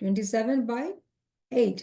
27/8।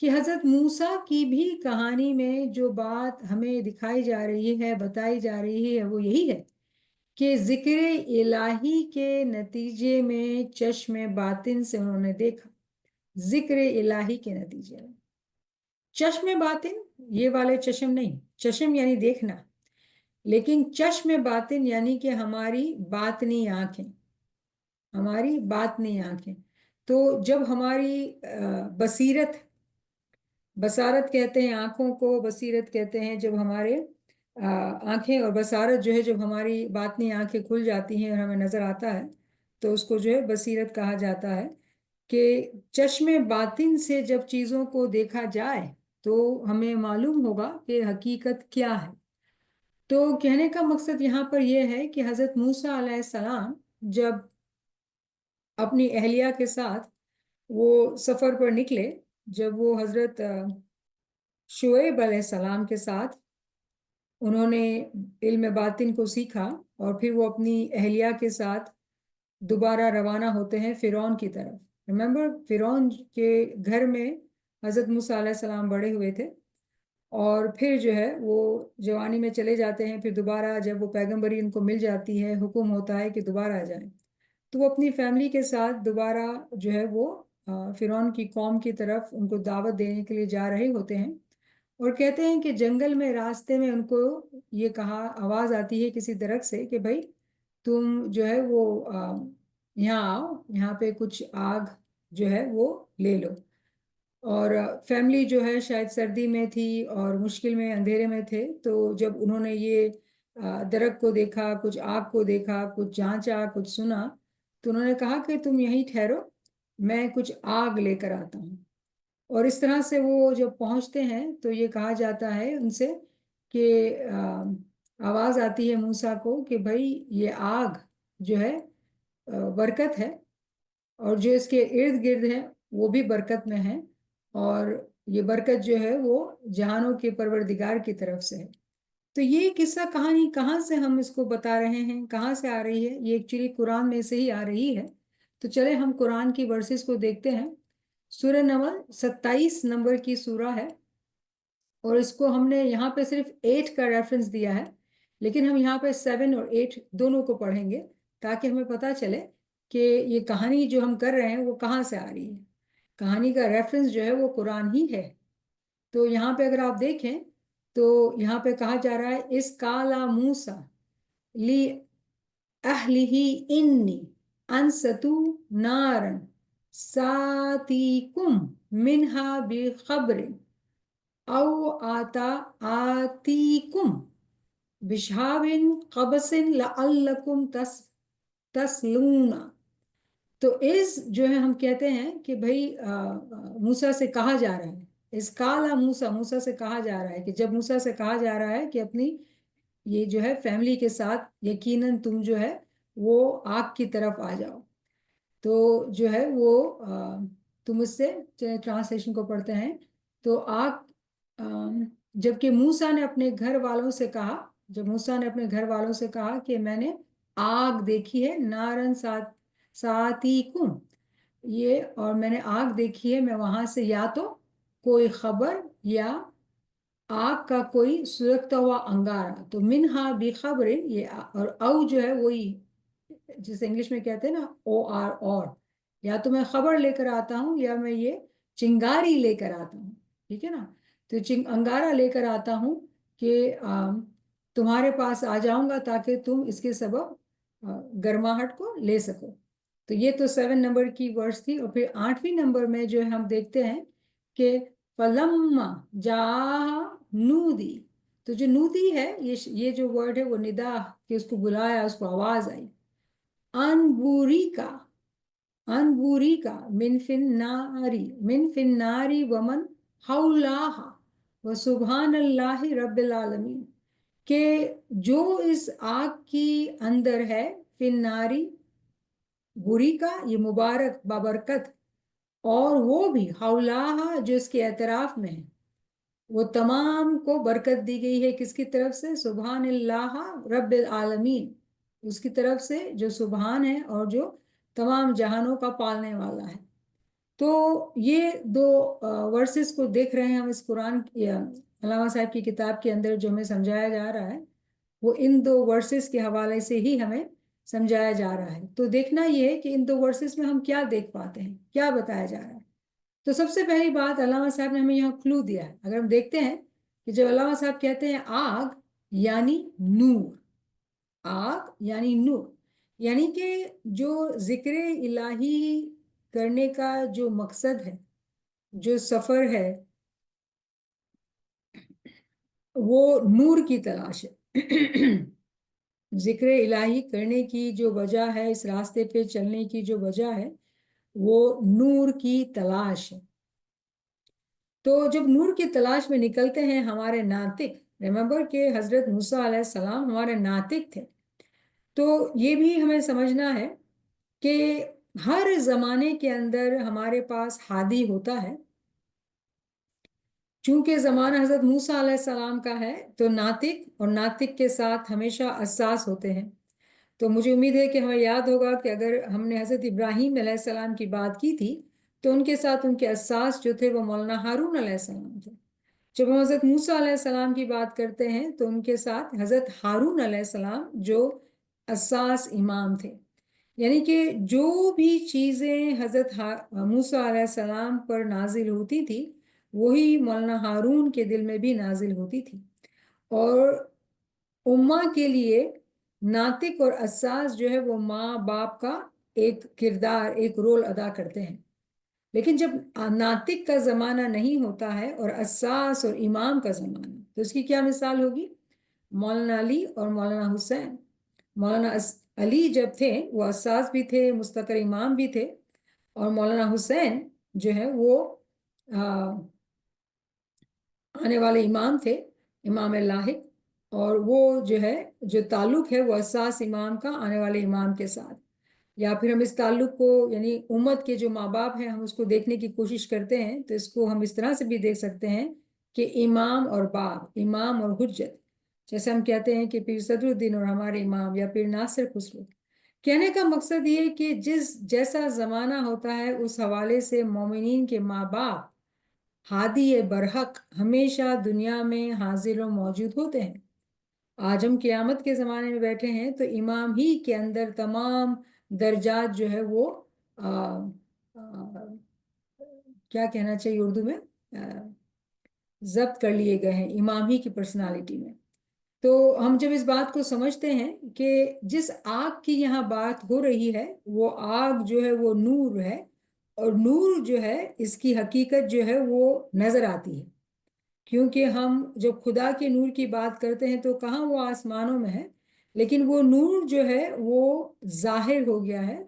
کہ حضرت موسیٰ کی بھی کہانی میں جو بات ہمیں دکھائی جا رہی ہے، بتائی جا رہی ہے، وہ یہی ہے کہ ذکر الہی کے نتیجے میں چشم باطن سے انہوں نے دیکھا، ذکر الہی کے نتیجے میں چشم باطن، یہ والے چشم نہیں، چشم یعنی دیکھنا، لیکن چشم باطن یعنی کہ ہماری باطنی آنکھیں، ہماری باطنی آنکھیں۔ تو جب ہماری بصارت کہتے ہیں آنکھوں کو، بصیرت کہتے ہیں جب ہمارے آنکھیں اور بصارت جو ہے، جب ہماری باطنی آنکھیں کھل جاتی ہیں اور ہمیں نظر آتا ہے تو اس کو جو ہے بصیرت کہا جاتا ہے، کہ چشم باطن سے جب چیزوں کو دیکھا جائے تو ہمیں معلوم ہوگا کہ حقیقت کیا ہے۔ تو کہنے کا مقصد یہاں پر یہ ہے کہ حضرت موسیٰ علیہ السلام جب اپنی اہلیہ کے ساتھ وہ سفر پر نکلے، جب وہ حضرت شعیب علیہ السلام کے ساتھ انہوں نے علم باطن کو سیکھا، اور پھر وہ اپنی اہلیہ کے ساتھ دوبارہ روانہ ہوتے ہیں فرعون کی طرف۔ ریممبر، فرعون کے گھر میں حضرت موسیٰ علیہ السلام بڑے ہوئے تھے، اور پھر جو ہے وہ جوانی میں چلے جاتے ہیں، پھر دوبارہ جب وہ پیغمبری ان کو مل جاتی ہے، حکم ہوتا ہے کہ دوبارہ آ جائیں، تو وہ اپنی فیملی کے ساتھ دوبارہ جو ہے وہ فرعون کی قوم کی طرف ان کو دعوت دینے کے لیے جا رہے ہوتے ہیں، اور کہتے ہیں کہ جنگل میں راستے میں ان کو یہ کہا، آواز آتی ہے کسی درخت سے کہ بھائی تم جو ہے وہ یہاں آؤ، یہاں پہ کچھ آگ جو ہے وہ لے لو۔ اور فیملی جو ہے شاید سردی میں تھی اور مشکل میں، اندھیرے میں تھے، تو جب انہوں نے یہ درخت کو دیکھا، کچھ آگ کو دیکھا، کچھ جانچا، کچھ سنا، تو انہوں نے کہا کہ تم یہیں ٹھہرو، میں کچھ آگ لے کر آتا ہوں۔ اور اس طرح سے وہ جب پہنچتے ہیں تو یہ کہا جاتا ہے ان سے کہ آواز آتی ہے موسیٰ کو کہ بھائی یہ آگ جو ہے برکت ہے، اور جو اس کے ارد گرد ہیں وہ بھی برکت میں ہیں، اور یہ برکت جو ہے وہ جہانوں کے پروردگار کی طرف سے ہے۔ تو یہ قصہ کہانی کہاں سے ہم اس کو بتا رہے ہیں، کہاں سے آ رہی ہے؟ یہ ایکچولی قرآن میں سے ہی آ رہی ہے۔ تو چلے ہم قرآن کی ورسز کو دیکھتے ہیں۔ سورہ نمل 27 نمبر کی سورہ ہے، اور اس کو ہم نے یہاں پہ صرف 8 کا ریفرنس دیا ہے، لیکن ہم یہاں پہ 7 اور 8 دونوں کو پڑھیں گے تاکہ ہمیں پتہ چلے کہ یہ کہانی جو ہم کر رہے ہیں وہ کہاں سے آ رہی ہے۔ کہانی کا ریفرنس جو ہے وہ قرآن ہی ہے۔ تو یہاں پہ اگر آپ دیکھیں تو یہاں پہ کہا جا رہا ہے اس کالا موسیٰ لی اہلہ انی انستو نارن ساتیکم منہا بخبر او آتیکم بشہاب قبس لعلکم تسلون۔ تو اس جو ہے ہم کہتے ہیں کہ بھائی موسیٰ سے کہا جا رہا ہے، اس کالا موسیٰ سے کہا جا رہا ہے کہ جب موسیٰ سے کہا جا رہا ہے کہ اپنی یہ جو ہے فیملی کے ساتھ یقیناً تم جو ہے وہ آگ کی طرف آ جاؤ، تو جو ہے وہ تم اس سے ٹرانسلیشن کو پڑھتے ہیں تو آگ، جبکہ موسیٰ نے اپنے گھر والوں سے کہا، جب موسیٰ نے اپنے گھر والوں سے کہا کہ میں نے آگ دیکھی ہے، نارن ساتیکم، یہ اور میں نے آگ دیکھی ہے، میں وہاں سے یا تو کوئی خبر یا آگ کا کوئی سلگتا ہوا انگارہ، تو منہا بخبر، یہ اور او جو ہے وہی جسے انگلش میں کہتے ہیں نا OR، اور یا تو میں خبر لے کر آتا ہوں یا میں یہ چنگاری لے کر آتا ہوں، ٹھیک ہے نا، تو انگارہ لے کر آتا ہوں کہ تمہارے پاس آ جاؤں گا تاکہ تم اس کے سبب گرماہٹ کو لے سکو۔ تو یہ تو 7 نمبر کی ورس تھی، اور پھر 8ویں نمبر میں جو ہم دیکھتے ہیں کہ فلما جا نودی، تو جو نودی ہے یہ جو ورڈ ہے وہ ندا، کہ اس کو بلایا، اس کو آواز آئی، انبوری کا من فن ناری ومن حولاہا وسبحان اللہ رب العالمین، کہ جو اس آگ کی اندر ہے، فن ناری بری کا، یہ مبارک بابرکت، اور وہ بھی حولاہا جو اس کے اعتراف میں ہے، وہ تمام کو برکت دی گئی ہے کس کی طرف سے؟ سبحان اللہ رب العالمین، اس کی طرف سے جو سبحان ہے اور جو تمام جہانوں کا پالنے والا ہے۔ تو یہ دو ورسز کو دیکھ رہے ہیں ہم اس قرآن علامہ صاحب کی کتاب کے اندر جو ہمیں سمجھایا جا رہا ہے وہ ان دو ورسز کے حوالے سے ہی ہمیں سمجھایا جا رہا ہے. تو دیکھنا یہ ہے کہ ان دو ورسز میں ہم کیا دیکھ پاتے ہیں, کیا بتایا جا رہا ہے. تو سب سے پہلی بات علامہ صاحب نے ہمیں یہاں کلو دیا ہے. اگر ہم دیکھتے ہیں کہ جب علامہ صاحب کہتے ہیں آگ یعنی نور, آگ یعنی نور, یعنی کہ جو ذکر الہی کرنے کا جو مقصد ہے, جو سفر ہے, وہ نور کی تلاش ہے. ذکر الہی کرنے کی جو وجہ ہے, اس راستے پہ چلنے کی جو وجہ ہے, وہ نور کی تلاش ہے. تو جب نور کی تلاش میں نکلتے ہیں ہمارے ناطق, ریمبر کہ حضرت موسیٰ علیہ السلام ہمارے ناطق تھے, تو یہ بھی ہمیں سمجھنا ہے کہ ہر زمانے کے اندر ہمارے پاس ہادی ہوتا ہے. چونکہ زمانہ حضرت موسیٰ علیہ السلام کا ہے تو ناطق اور ناطق کے ساتھ ہمیشہ اساس ہوتے ہیں. تو مجھے امید ہے کہ ہمیں یاد ہوگا کہ اگر ہم نے حضرت ابراہیم علیہ السلام کی بات کی تھی تو ان کے ساتھ ان کے اساس جو تھے وہ مولانا ہارون علیہ السلام تھے. جب ہم حضرت موسیٰ علیہ السلام کی بات کرتے ہیں تو ان کے ساتھ حضرت ہارون علیہ السلام جو اساس امام تھے. یعنی کہ جو بھی چیزیں حضرت موسیٰ علیہ السلام پر نازل ہوتی تھی وہی مولانا ہارون کے دل میں بھی نازل ہوتی تھی. اور امہ کے لیے ناطق اور اساس جو ہے وہ ماں باپ کا ایک کردار, ایک رول ادا کرتے ہیں. لیکن جب ناطق کا زمانہ نہیں ہوتا ہے اور اساس اور امام کا زمانہ, تو اس کی کیا مثال ہوگی؟ مولانا علی اور مولانا حسین. مولانا علی جب تھے وہ اساس بھی تھے, مستقر امام بھی تھے, اور مولانا حسین جو ہے وہ آنے والے امام تھے, امام لاحق. اور وہ جو ہے جو تعلق ہے وہ اساس امام کا آنے والے امام کے ساتھ, یا پھر ہم اس تعلق کو یعنی امت کے جو ماں باپ ہیں ہم اس کو دیکھنے کی کوشش کرتے ہیں تو اس کو ہم اس طرح سے بھی دیکھ سکتے ہیں کہ امام اور باپ, امام اور حجت. جیسے ہم کہتے ہیں کہ پیر صدر الدین اور ہمارے امام, یا پیر ناصر خسرو. کہنے کا مقصد یہ کہ جیسا زمانہ ہوتا ہے اس حوالے سے مومنین کے ماں باپ ہادی برحق ہمیشہ دنیا میں حاضر و موجود ہوتے ہیں. آج ہم قیامت کے زمانے میں بیٹھے ہیں تو امام ہی کے اندر تمام درجات جو ہے وہ کیا کہنا چاہیے اردو میں, ضبط کر لیے گئے ہیں امام ہی کی پرسنالٹی میں. تو ہم جب اس بات کو سمجھتے ہیں کہ جس آگ کی یہاں بات ہو رہی ہے وہ آگ جو ہے وہ نور ہے, اور نور جو ہے اس کی حقیقت جو ہے وہ نظر آتی ہے. کیونکہ ہم جب خدا کے نور کی بات کرتے ہیں تو کہاں وہ آسمانوں میں ہے, لیکن وہ نور جو ہے وہ ظاہر ہو گیا ہے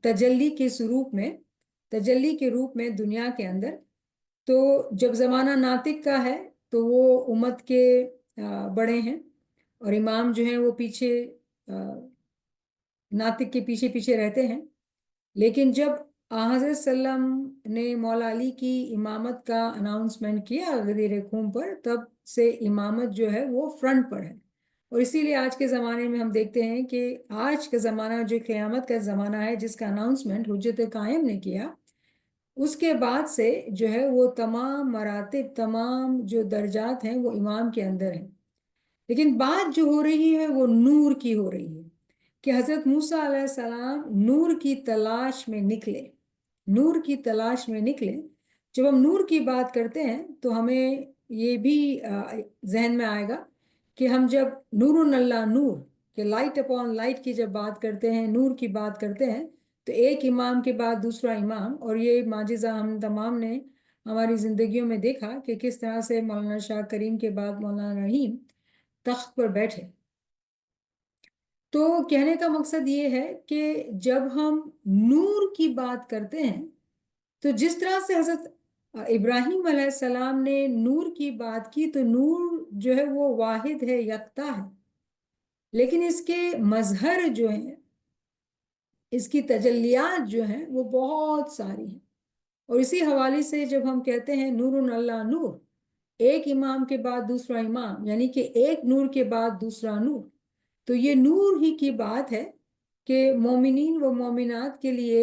تجلی کے روپ میں, تجلی کے روپ میں دنیا کے اندر. تو جب زمانہ ناطق کا ہے تو وہ امت کے بڑے ہیں, اور امام جو ہیں وہ پیچھے ناطق کے پیچھے پیچھے رہتے ہیں. لیکن جب حضرت صلی اللہ علیہ وسلم نے مولا علی کی امامت کا اناؤنسمنٹ کیا غدیر خون پر, تب سے امامت جو ہے وہ فرنٹ پر ہے. اور اسی لیے آج کے زمانے میں ہم دیکھتے ہیں کہ آج کا زمانہ جو قیامت کا زمانہ ہے جس کا اناؤنسمنٹ حجت قائم نے کیا, اس کے بعد سے جو ہے وہ تمام مراتب, تمام جو درجات ہیں وہ امام کے اندر ہیں. لیکن بات جو ہو رہی ہے وہ نور کی ہو رہی ہے کہ حضرت موسیٰ علیہ السلام نور کی تلاش میں نکلے, نور کی تلاش میں نکلے. جب ہم نور کی بات کرتے ہیں تو ہمیں یہ بھی ذہن میں آئے گا کہ ہم جب نور اللہ نور, کہ لائٹ اپون لائٹ کی جب بات کرتے ہیں, نور کی بات کرتے ہیں, تو ایک امام کے بعد دوسرا امام. اور یہ معجزہ ہم تمام نے ہماری زندگیوں میں دیکھا کہ کس طرح سے مولانا شاہ کریم کے بعد مولانا رحیم تخت پر بیٹھے. تو کہنے کا مقصد یہ ہے کہ جب ہم نور کی بات کرتے ہیں تو جس طرح سے حضرت ابراہیم علیہ السلام نے نور کی بات کی تو نور جو ہے وہ واحد ہے, یکتا ہے, لیکن اس کے مظہر جو ہیں, اس کی تجلیات جو ہیں وہ بہت ساری ہیں. اور اسی حوالے سے جب ہم کہتے ہیں نور اللہ نور, ایک امام کے بعد دوسرا امام, یعنی کہ ایک نور کے بعد دوسرا نور, تو یہ نور ہی کی بات ہے کہ مومنین و مومنات کے لیے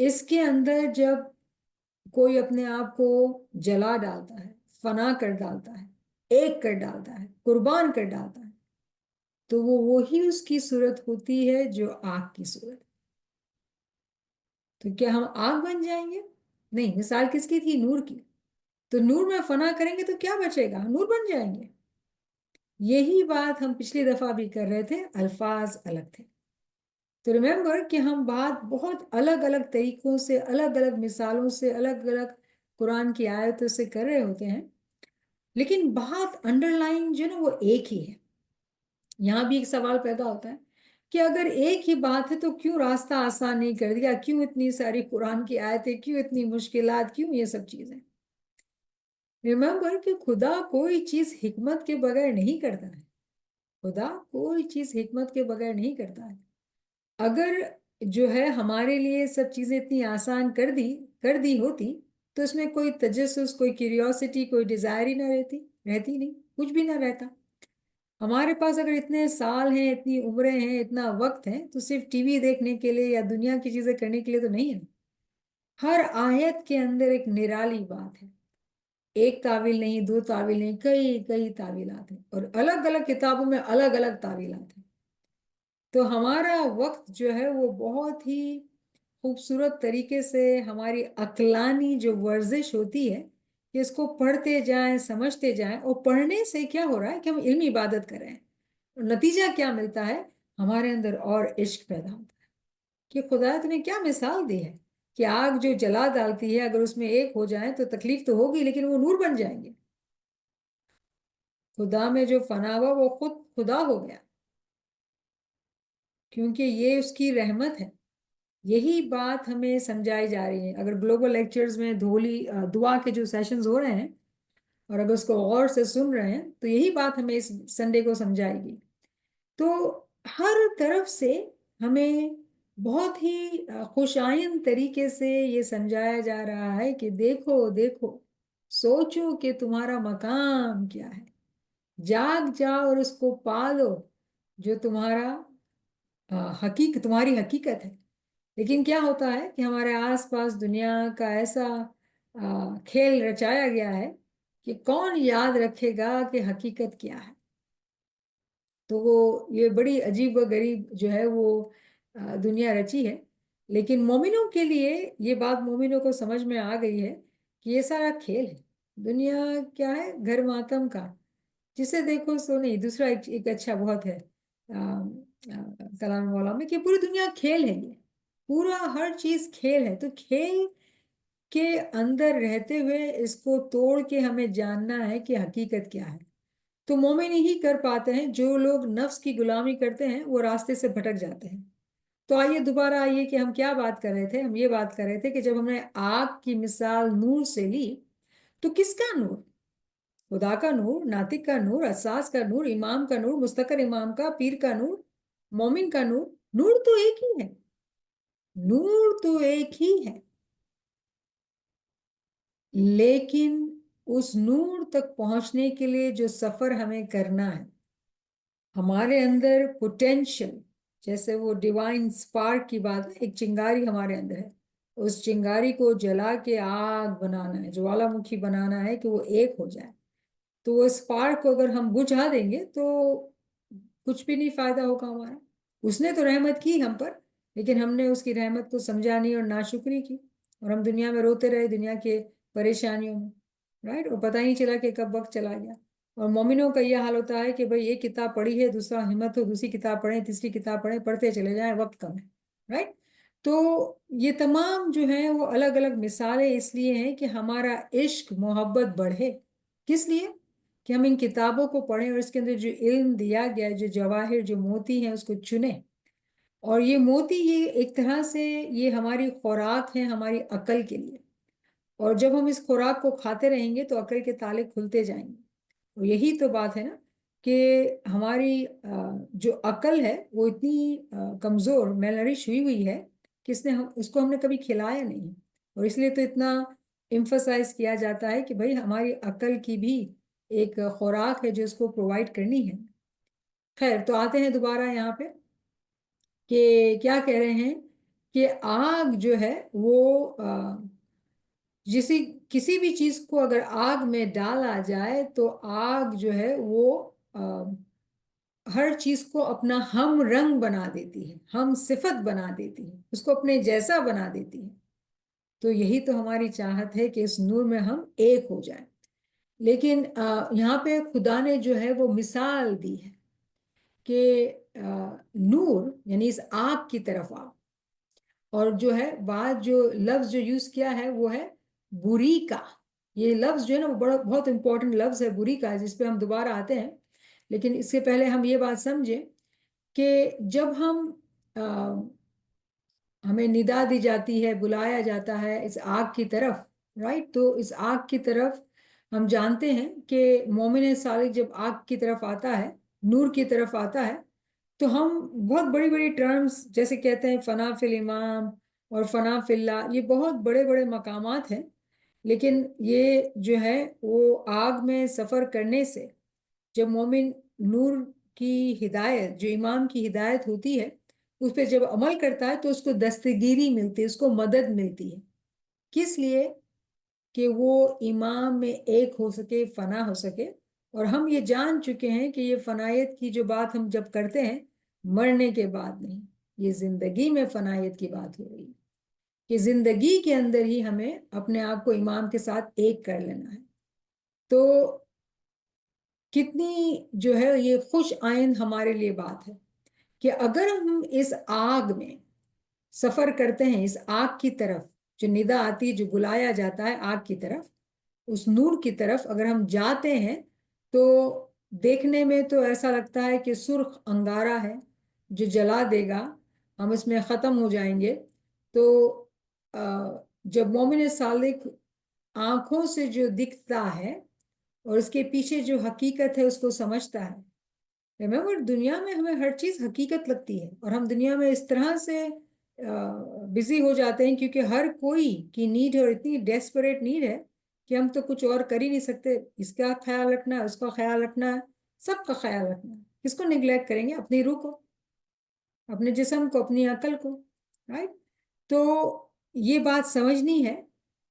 اس کے اندر جب کوئی اپنے آپ کو جلا ڈالتا ہے، فنا کر ڈالتا ہے، ایک کر ڈالتا ہے، قربان کر ڈالتا ہے، تو وہ وہی اس کی صورت ہوتی ہے جو آگ کی صورت۔ تو کیا ہم آگ بن جائیں گے؟ نہیں، مثال کس کی تھی؟ نور کی۔ تو نور میں فنا کریں گے تو کیا بچے گا؟ نور بن جائیں گے۔ یہی بات ہم پچھلی دفعہ بھی کر رہے تھے، الفاظ الگ تھے۔ تو ریمبر کہ ہم بات بہت الگ الگ طریقوں سے، الگ الگ مثالوں سے، الگ الگ قرآن کی آیتوں سے کر رہے ہوتے ہیں، لیکن بات انڈر لائن جو نا وہ ایک ہی ہے۔ یہاں بھی ایک سوال پیدا ہوتا ہے کہ اگر ایک ہی بات ہے تو کیوں راستہ آسان نہیں کر دیا؟ کیوں اتنی ساری قرآن کی آیتیں؟ کیوں اتنی مشکلات؟ کیوں یہ سب چیزیں؟ ریمبر کہ خدا کوئی چیز حکمت کے بغیر نہیں کرتا ہے۔ خدا کوئی چیز حکمت کے بغیر نہیں کرتا ہے۔ اگر جو ہے ہمارے لیے سب چیزیں اتنی آسان کر دی ہوتی تو اس میں کوئی تجسس، کوئی کیوریوسٹی، کوئی ڈیزائر ہی نہ رہتی نہیں، کچھ بھی نہ رہتا۔ ہمارے پاس اگر اتنے سال ہیں، اتنی عمریں ہیں، اتنا وقت ہے، تو صرف ٹی وی دیکھنے کے لیے یا دنیا کی چیزیں کرنے کے لیے تو نہیں ہے۔ ہر آیت کے اندر ایک نرالی بات ہے۔ ایک تعویل نہیں، دو تعویل نہیں، کئی کئی تعویلات ہیں، اور الگ الگ کتابوں میں الگ الگ تعویلات ہیں۔ تو ہمارا وقت جو ہے وہ بہت ہی خوبصورت طریقے سے ہماری عقلانی جو ورزش ہوتی ہے کہ اس کو پڑھتے جائیں، سمجھتے جائیں، اور پڑھنے سے کیا ہو رہا ہے کہ ہم علمی عبادت کر رہے ہیں، اور نتیجہ کیا ملتا ہے؟ ہمارے اندر اور عشق پیدا ہوتا ہے کہ خدا نے کیا مثال دی ہے کہ آگ جو جلا ڈالتی ہے، اگر اس میں ایک ہو جائیں تو تکلیف تو ہوگی، لیکن وہ نور بن جائیں گے۔ خدا میں جو فنا ہوا وہ خود خدا ہو گیا، کیونکہ یہ اس کی رحمت ہے۔ یہی بات ہمیں سمجھائی جا رہی ہے۔ اگر گلوبل لیکچرز میں دعا کے جو سیشنز ہو رہے ہیں، اور اگر اس کو غور سے سن رہے ہیں، تو یہی بات ہمیں اس سنڈے کو سمجھائے گی۔ تو ہر طرف سے ہمیں بہت ہی خوش آئند طریقے سے یہ سمجھایا جا رہا ہے کہ دیکھو دیکھو، سوچو کہ تمہارا مقام کیا ہے، جاگ جاؤ اور اس کو پالو جو تمہاری حقیقت ہے۔ لیکن کیا ہوتا ہے کہ ہمارے آس پاس دنیا کا ایسا کھیل رچایا گیا ہے کہ کون یاد رکھے گا کہ حقیقت کیا ہے؟ تو وہ یہ بڑی عجیب و غریب جو ہے وہ دنیا رچی ہے۔ لیکن مومنوں کے لیے یہ بات مومنوں کو سمجھ میں آ گئی ہے کہ یہ سارا کھیل ہے۔ دنیا کیا ہے؟ گھر ماتم کا، جسے دیکھو سو نہیں۔ دوسرا ایک اچھا بہت ہے کلام والا میں کہ پوری دنیا کھیل ہے، یہ پورا ہر چیز کھیل ہے۔ تو کھیل کے اندر رہتے ہوئے اس کو توڑ کے ہمیں جاننا ہے کہ حقیقت کیا ہے۔ تو مومن ہی کر پاتے ہیں۔ جو لوگ نفس کی غلامی کرتے ہیں وہ راستے سے بھٹک جاتے ہیں۔ تو آئیے دوبارہ آئیے کہ ہم کیا بات کر رہے تھے؟ ہم یہ بات کر رہے تھے کہ جب ہم نے آگ کی مثال نور سے لی، تو کس کا نور؟ خدا کا نور، ناطق کا نور، اساس کا نور، امام کا نور، مستقر امام کا، پیر کا نور، مومن کا نور۔ نور تو ایک ہی ہے، نور تو ایک ہی ہے، لیکن اس نور تک پہنچنے کے لیے جو سفر ہمیں کرنا ہے، ہمارے اندر پوٹینشل، جیسے وہ ڈیوائن سپارک کی بات ہے، ایک چنگاری ہمارے اندر ہے، اس چنگاری کو جلا کے آگ بنانا ہے، جوالا مکھی بنانا ہے کہ وہ ایک ہو جائے۔ تو وہ سپارک کو اگر ہم بجھا دیں گے تو کچھ بھی نہیں فائدہ ہوگا ہمارا۔ اس نے تو رحمت کی ہم پر، لیکن ہم نے اس کی رحمت کو سمجھا نہیں اور ناشکری کی، اور ہم دنیا میں روتے رہے، دنیا کے پریشانیوں میں، رائٹ؟ اور پتہ ہی نہیں چلا کہ کب وقت چلا گیا۔ اور مومنوں کا یہ حال ہوتا ہے کہ بھئی ایک کتاب پڑھی ہے، دوسرا ہمت ہو دوسری کتاب پڑھیں، تیسری کتاب پڑھیں، پڑھتے چلے جائیں، وقت کم ہے، رائٹ؟ تو یہ تمام جو ہیں وہ الگ الگ مثالیں اس لیے ہیں کہ ہمارا عشق، محبت بڑھے۔ کس لیے؟ کہ ہم ان کتابوں کو پڑھیں اور اس کے اندر جو علم دیا گیا، جو جواہر، جو موتی ہیں، اس کو چنیں۔ اور یہ موتی یہ ایک طرح سے یہ ہماری خوراک ہے ہماری عقل کے لیے، اور جب ہم اس خوراک کو کھاتے رہیں گے تو عقل کے تالے کھلتے جائیں گے۔ اور یہی تو بات ہے نا کہ ہماری جو عقل ہے وہ اتنی کمزور، میل نرش ہوئی ہے کہ اس کو ہم نے کبھی کھلایا نہیں، اور اس لیے تو اتنا ایمفسائز کیا جاتا ہے کہ بھئی ہماری عقل کی بھی ایک خوراک ہے جو اس کو پرووائڈ کرنی ہے۔ خیر، تو آتے ہیں دوبارہ یہاں پہ کہ کیا کہہ رہے ہیں کہ آگ جو ہے وہ کسی بھی چیز کو اگر آگ میں ڈالا جائے تو آگ جو ہے وہ ہر چیز کو اپنا ہم رنگ بنا دیتی ہے، ہم صفت بنا دیتی ہے، اس کو اپنے جیسا بنا دیتی ہے۔ تو یہی تو ہماری چاہت ہے کہ اس نور میں ہم ایک ہو جائیں۔ لیکن یہاں پہ خدا نے جو ہے وہ مثال دی ہے کہ نور یعنی اس آگ کی طرف آؤ، اور جو ہے بات جو لفظ جو یوز کیا ہے وہ ہے بری کا۔ یہ لفظ جو ہے نا وہ بہت امپورٹنٹ لفظ ہے بری کا، جس پہ ہم دوبارہ آتے ہیں، لیکن اس سے پہلے ہم یہ بات سمجھیں کہ جب ہمیں ندا دی جاتی ہے، بلایا جاتا ہے اس آگ کی طرف، رائٹ، تو اس آگ کی طرف ہم جانتے ہیں کہ مومن صالح جب آگ کی طرف آتا ہے، نور کی طرف آتا ہے، تو ہم بہت بڑی بڑی ٹرمز جیسے کہتے ہیں فنا فی الامام اور فنا فی اللہ، یہ بہت بڑے بڑے مقامات ہیں، لیکن یہ جو ہے وہ آگ میں سفر کرنے سے جب مومن نور کی ہدایت جو امام کی ہدایت ہوتی ہے اس پہ جب عمل کرتا ہے تو اس کو دستگیری ملتی ہے، اس کو مدد ملتی ہے۔ کس لیے؟ کہ وہ امام میں ایک ہو سکے، فنا ہو سکے۔ اور ہم یہ جان چکے ہیں کہ یہ فنائیت کی جو بات ہم جب کرتے ہیں مرنے کے بعد نہیں، یہ زندگی میں فنائیت کی بات ہو رہی ہے کہ زندگی کے اندر ہی ہمیں اپنے آپ کو امام کے ساتھ ایک کر لینا ہے۔ تو کتنی جو ہے یہ خوش آئند ہمارے لیے بات ہے کہ اگر ہم اس آگ میں سفر کرتے ہیں، اس آگ کی طرف جو ندا آتی ہے، جو بلایا جاتا ہے آگ کی طرف، اس نور کی طرف اگر ہم جاتے ہیں تو دیکھنے میں تو ایسا لگتا ہے کہ سرخ انگارہ ہے جو جلا دے گا، ہم اس میں ختم ہو جائیں گے۔ تو جب مومن صالح آنکھوں سے جو دکھتا ہے اور اس کے پیچھے جو حقیقت ہے اس کو سمجھتا ہے، ریمبر دنیا میں ہمیں ہر چیز حقیقت لگتی ہے اور ہم دنیا میں اس طرح سے بزی ہو جاتے ہیں کیونکہ ہر کوئی کی نیڈ ہے اور اتنی ڈیسپریٹ نیڈ ہے کہ ہم تو کچھ اور کر ہی نہیں سکتے۔ اس کا خیال رکھنا ہے، اس کا خیال رکھنا ہے، سب کا خیال رکھنا ہے۔ کس کو نگلیکٹ کریں گے؟ اپنی روح کو، اپنے جسم کو، اپنی عقل کو، رائٹ؟ تو یہ بات سمجھنی ہے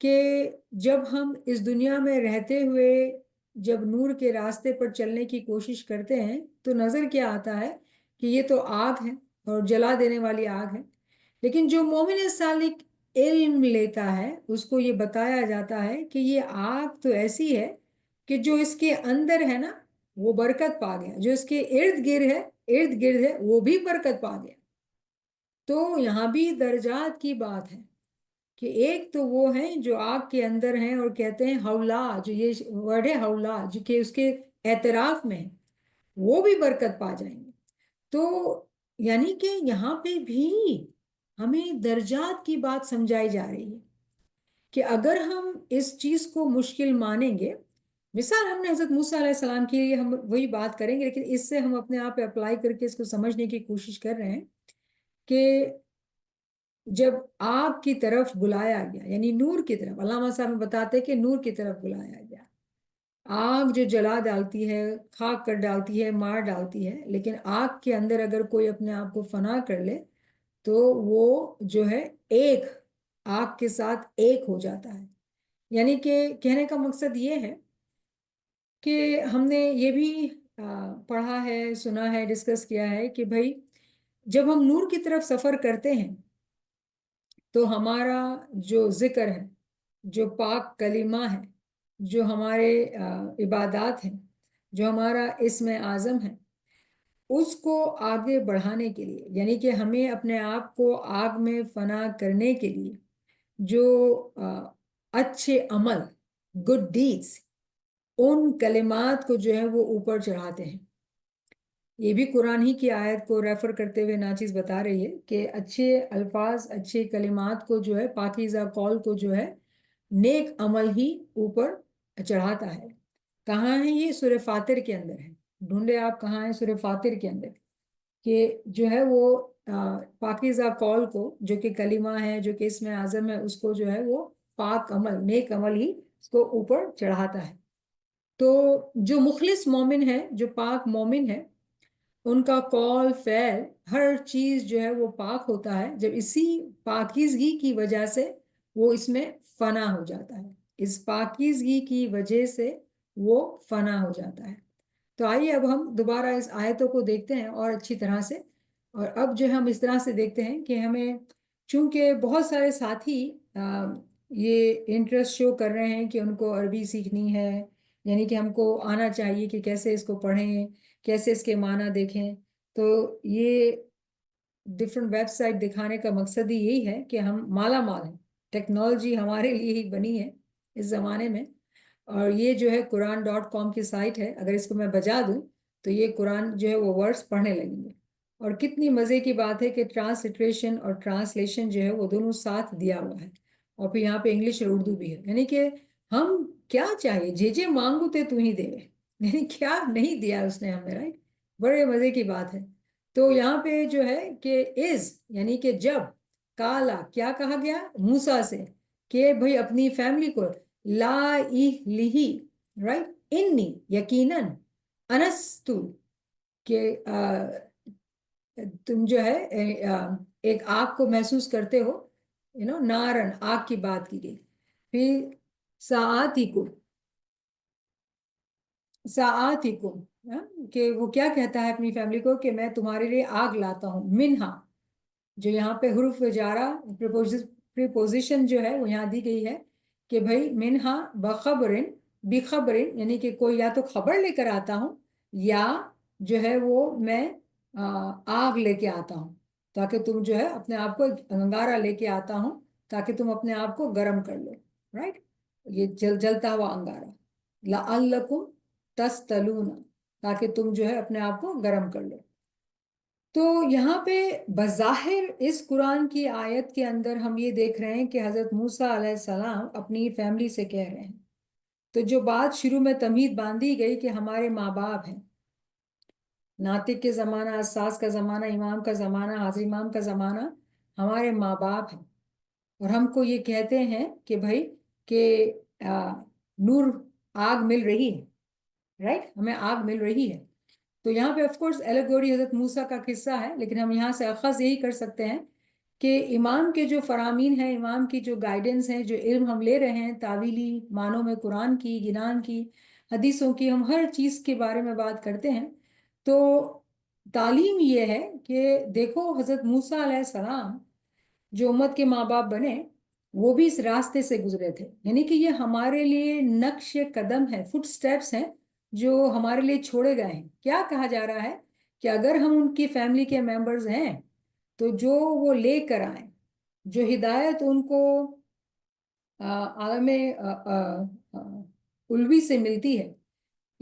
کہ جب ہم اس دنیا میں رہتے ہوئے جب نور کے راستے پر چلنے کی کوشش کرتے ہیں تو نظر کیا آتا ہے کہ یہ تو آگ ہے اور جلا دینے والی آگ ہے، لیکن جو مومن صالح علم لیتا ہے اس کو یہ بتایا جاتا ہے کہ یہ آگ تو ایسی ہے کہ جو اس کے اندر ہے نا وہ برکت پا گیا، جو اس کے ارد گرد ہے وہ بھی برکت پا گیا۔ تو یہاں بھی درجات کی بات ہے کہ ایک تو وہ ہیں جو آگ کے اندر ہیں اور کہتے ہیں ہولا، جو یہ ورڈ ہے ہولا جو کہ اس کے اعتراف میں ہے، وہ بھی برکت پا جائیں گے۔ تو یعنی کہ یہاں پہ بھی ہمیں درجات کی بات سمجھائی جا رہی ہے کہ اگر ہم اس چیز کو مشکل مانیں گے، مثال ہم نے حضرت موسیٰ علیہ السلام کی ہم وہی بات کریں گے، لیکن اس سے ہم اپنے آپ پہ اپلائی کر کے اس کو سمجھنے کی کوشش کر رہے ہیں کہ جب آگ کی طرف بلایا گیا یعنی نور کی طرف، علامہ صاحب بتاتے کہ نور کی طرف بلایا گیا، آگ جو جلا ڈالتی ہے، خاک کر ڈالتی ہے، مار ڈالتی ہے، لیکن آگ کے اندر اگر کوئی اپنے آپ کو فنا کر لے تو وہ جو ہے ایک آگ کے ساتھ ایک ہو جاتا ہے۔ یعنی کہ کہنے کا مقصد یہ ہے کہ ہم نے یہ بھی پڑھا ہے، سنا ہے، ڈسکس کیا ہے کہ بھائی جب ہم نور کی طرف سفر کرتے ہیں تو ہمارا جو ذکر ہے، جو پاک کلمہ ہے، جو ہمارے عبادات ہیں، جو ہمارا اسم اعظم ہے، اس کو آگے بڑھانے کے لیے یعنی کہ ہمیں اپنے آپ کو آگ میں فنا کرنے کے لیے جو اچھے عمل، گڈ ڈیڈز، ان کلمات کو جو ہے وہ اوپر چڑھاتے ہیں۔ یہ بھی قرآن ہی کی آیت کو ریفر کرتے ہوئے ناچیز بتا رہی ہے کہ اچھے الفاظ، اچھے کلمات کو جو ہے، پاکیزہ قول کو جو ہے نیک عمل ہی اوپر چڑھاتا ہے۔ کہاں ہے یہ؟ سورہ فاطر کے اندر ہے، ڈھونڈے آپ کہاں ہے؟ سورہ فاطر کے اندر، کہ جو ہے وہ پاکیزہ قول کو جو کہ کلمہ ہے، جو کہ اسم اعظم ہے، اس کو جو ہے وہ پاک عمل، نیک عمل ہی اس کو اوپر چڑھاتا ہے۔ تو جو مخلص مومن ہے، جو پاک مومن ہے، ان کا قول فعل ہر چیز جو ہے وہ پاک ہوتا ہے، جب اسی پاکیزگی کی وجہ سے وہ اس میں فنا ہو جاتا ہے، اس پاکیزگی کی وجہ سے وہ فنا ہو جاتا ہے۔ تو آئیے اب ہم دوبارہ اس آیتوں کو دیکھتے ہیں اور اچھی طرح سے، اور اب جو ہم اس طرح سے دیکھتے ہیں کہ ہمیں، چونکہ بہت سارے ساتھی یہ انٹرسٹ شو کر رہے ہیں کہ ان کو عربی سیکھنی ہے، یعنی کہ ہم کو آنا چاہیے کہ کیسے اس کو پڑھیں، کیسے اس کے معنی دیکھیں، تو یہ ڈفرینٹ ویب سائٹ دکھانے کا مقصد ہی یہی ہے کہ ہم مالا مال ہیں، ٹیکنالوجی ہمارے لیے ہی بنی ہے اس زمانے میں۔ اور یہ جو ہے قرآن.com کی سائٹ ہے، اگر اس کو میں بجا دوں تو یہ قرآن جو ہے وہ ورڈز پڑھنے لگیں گے، اور کتنی مزے کی بات ہے کہ ٹرانسلیٹریشن اور ٹرانسلیشن جو ہے وہ دونوں ساتھ دیا ہوا ہے، اور پھر یہاں پہ انگلش اور اردو بھی ہے، یعنی کہ ہم کیا چاہیے، جے مانگو تے تو ہی دے، یعنی کیا نہیں دیا اس نے ہمیں، رائٹ؟ بڑے مزے کی بات ہے۔ تو یہاں پہ جو ہے کہ از، یعنی کہ جب، کالا کیا کہا گیا موسیٰ سے کہ بھئی اپنی فیملی کو، لا لہی، رائٹ، انی یقیناً، انستو، کہ تم جو ہے ایک آگ کو محسوس کرتے ہو، نارن، آگ کی بات کی گئی۔ پھر ساعتکم، ساعتکم، کہ وہ کیا کہتا ہے اپنی فیملی کو کہ میں تمہارے لیے آگ لاتا ہوں، منہا، جو یہاں پہ حروف جارہ پریپوزیشن جو ہے وہ یہاں دی گئی ہے کہ بھائی منہا بخبرن، بخبرن، یعنی کہ کوئی یا تو خبر لے کر آتا ہوں، یا جو ہے وہ میں آگ لے کے آتا ہوں، تاکہ تم جو ہے اپنے آپ کو، انگارہ لے کے آتا ہوں تاکہ تم اپنے آپ کو گرم کر لو، رائٹ؟ یہ جلتا ہوا انگارہ، لعلکم تستلون، تاکہ تم جو ہے اپنے آپ کو گرم کر لو۔ تو یہاں پہ بظاہر اس قرآن کی آیت کے اندر ہم یہ دیکھ رہے ہیں کہ حضرت موسیٰ علیہ السلام اپنی فیملی سے کہہ رہے ہیں، تو جو بات شروع میں تمہید باندھی گئی کہ ہمارے ماں باپ ہیں، ناطق کے زمانہ، اساس کا زمانہ، امام کا زمانہ، حاضر امام کا زمانہ، ہمارے ماں باپ ہیں، اور ہم کو یہ کہتے ہیں کہ بھائی کہ نور، آگ مل رہی ہے، رائٹ، ہمیں آگ مل رہی ہے۔ تو یہاں پہ آف کورس ایلیگوری حضرت موسیٰ کا قصہ ہے، لیکن ہم یہاں سے اخذ یہی کر سکتے ہیں کہ امام کے جو فرامین ہیں، امام کی جو گائیڈنس ہیں، جو علم ہم لے رہے ہیں تعویلی معنوں میں، قرآن کی، یونان کی، حدیثوں کی، ہم ہر چیز کے بارے میں بات کرتے ہیں، تو تعلیم یہ ہے کہ دیکھو حضرت موسیٰ علیہ السلام جو امت کے ماں باپ بنے، وہ بھی اس راستے سے گزرے تھے، یعنی کہ یہ ہمارے لیے نقش قدم ہے، فٹ سٹیپس ہیں جو ہمارے لیے چھوڑے گئے ہیں۔ کیا کہا جا رہا ہے کہ اگر ہم ان کی فیملی کے ممبرز ہیں تو جو وہ لے کر آئیں، جو ہدایت ان کو عالم علوی سے ملتی ہے،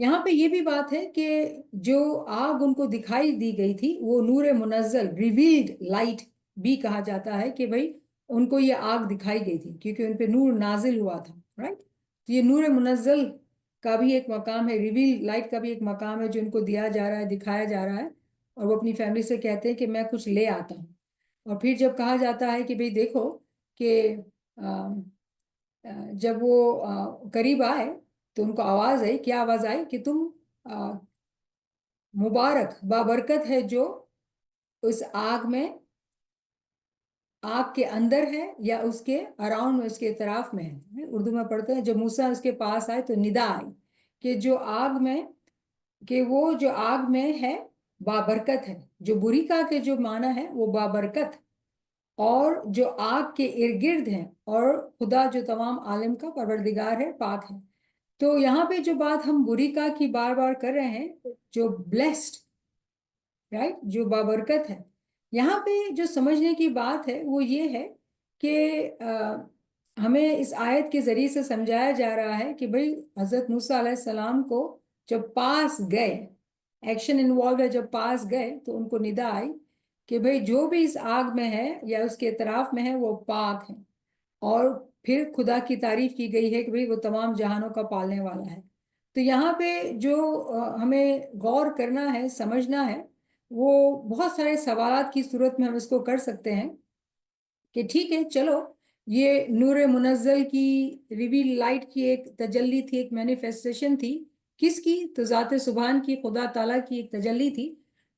یہاں پہ یہ بھی بات ہے کہ جو آگ ان کو دکھائی دی گئی تھی وہ نور منزل، ریویلڈ لائٹ بھی کہا جاتا ہے، کہ بھئی ان کو یہ آگ دکھائی گئی تھی کیونکہ ان پہ نور نازل ہوا تھا، رائٹ؟ تو یہ نور منزل کا بھی ایک مقام ہے، ریویل لائٹ کا بھی ایک مقام ہے جو ان کو دیا جا رہا ہے، دکھایا جا رہا ہے، اور وہ اپنی فیملی سے کہتے ہیں کہ میں کچھ لے آتا ہوں۔ اور پھر جب کہا جاتا ہے کہ بھئی دیکھو کہ جب وہ قریب آئے تو ان کو آواز آئی، کیا آواز آئی کہ تم مبارک، بابرکت ہے جو اس آگ میں، آگ کے اندر ہے یا اس کے اراؤنڈ میں، اس کے اطراف میں ہے۔ اردو میں پڑھتے ہیں جب موسیٰ اس کے پاس آئے تو ندا آئی کہ جو آگ میں، کہ وہ جو آگ میں ہے بابرکت ہے، جو بریکا کے جو معنی ہے وہ بابرکت، اور جو آگ کے ارد گرد ہیں، اور خدا جو تمام عالم کا پروردگار ہے، پاک ہے۔ تو یہاں پہ جو بات ہم بریکا کی بار بار کر رہے ہیں، جو بلیسڈ، رائٹ، جو بابرکت ہے، یہاں پہ جو سمجھنے کی بات ہے وہ یہ ہے کہ ہمیں اس آیت کے ذریعے سے سمجھایا جا رہا ہے کہ بھئی حضرت موسیٰ علیہ السلام کو جب پاس گئے، ایکشن انوالو ہے، جب پاس گئے تو ان کو ندا آئی کہ بھئی جو بھی اس آگ میں ہے یا اس کے اطراف میں ہے وہ پاک ہے، اور پھر خدا کی تعریف کی گئی ہے کہ بھئی وہ تمام جہانوں کا پالنے والا ہے۔ تو یہاں پہ جو ہمیں غور کرنا ہے، سمجھنا ہے، وہ بہت سارے سوالات کی صورت میں ہم اس کو کر سکتے ہیں کہ ٹھیک ہے، چلو یہ نور منزل کی، ریویل لائٹ کی ایک تجلی تھی، ایک مینیفیسٹیشن تھی، کس کی؟ تو ذات سبحان کی، خدا تعالیٰ کی ایک تجلی تھی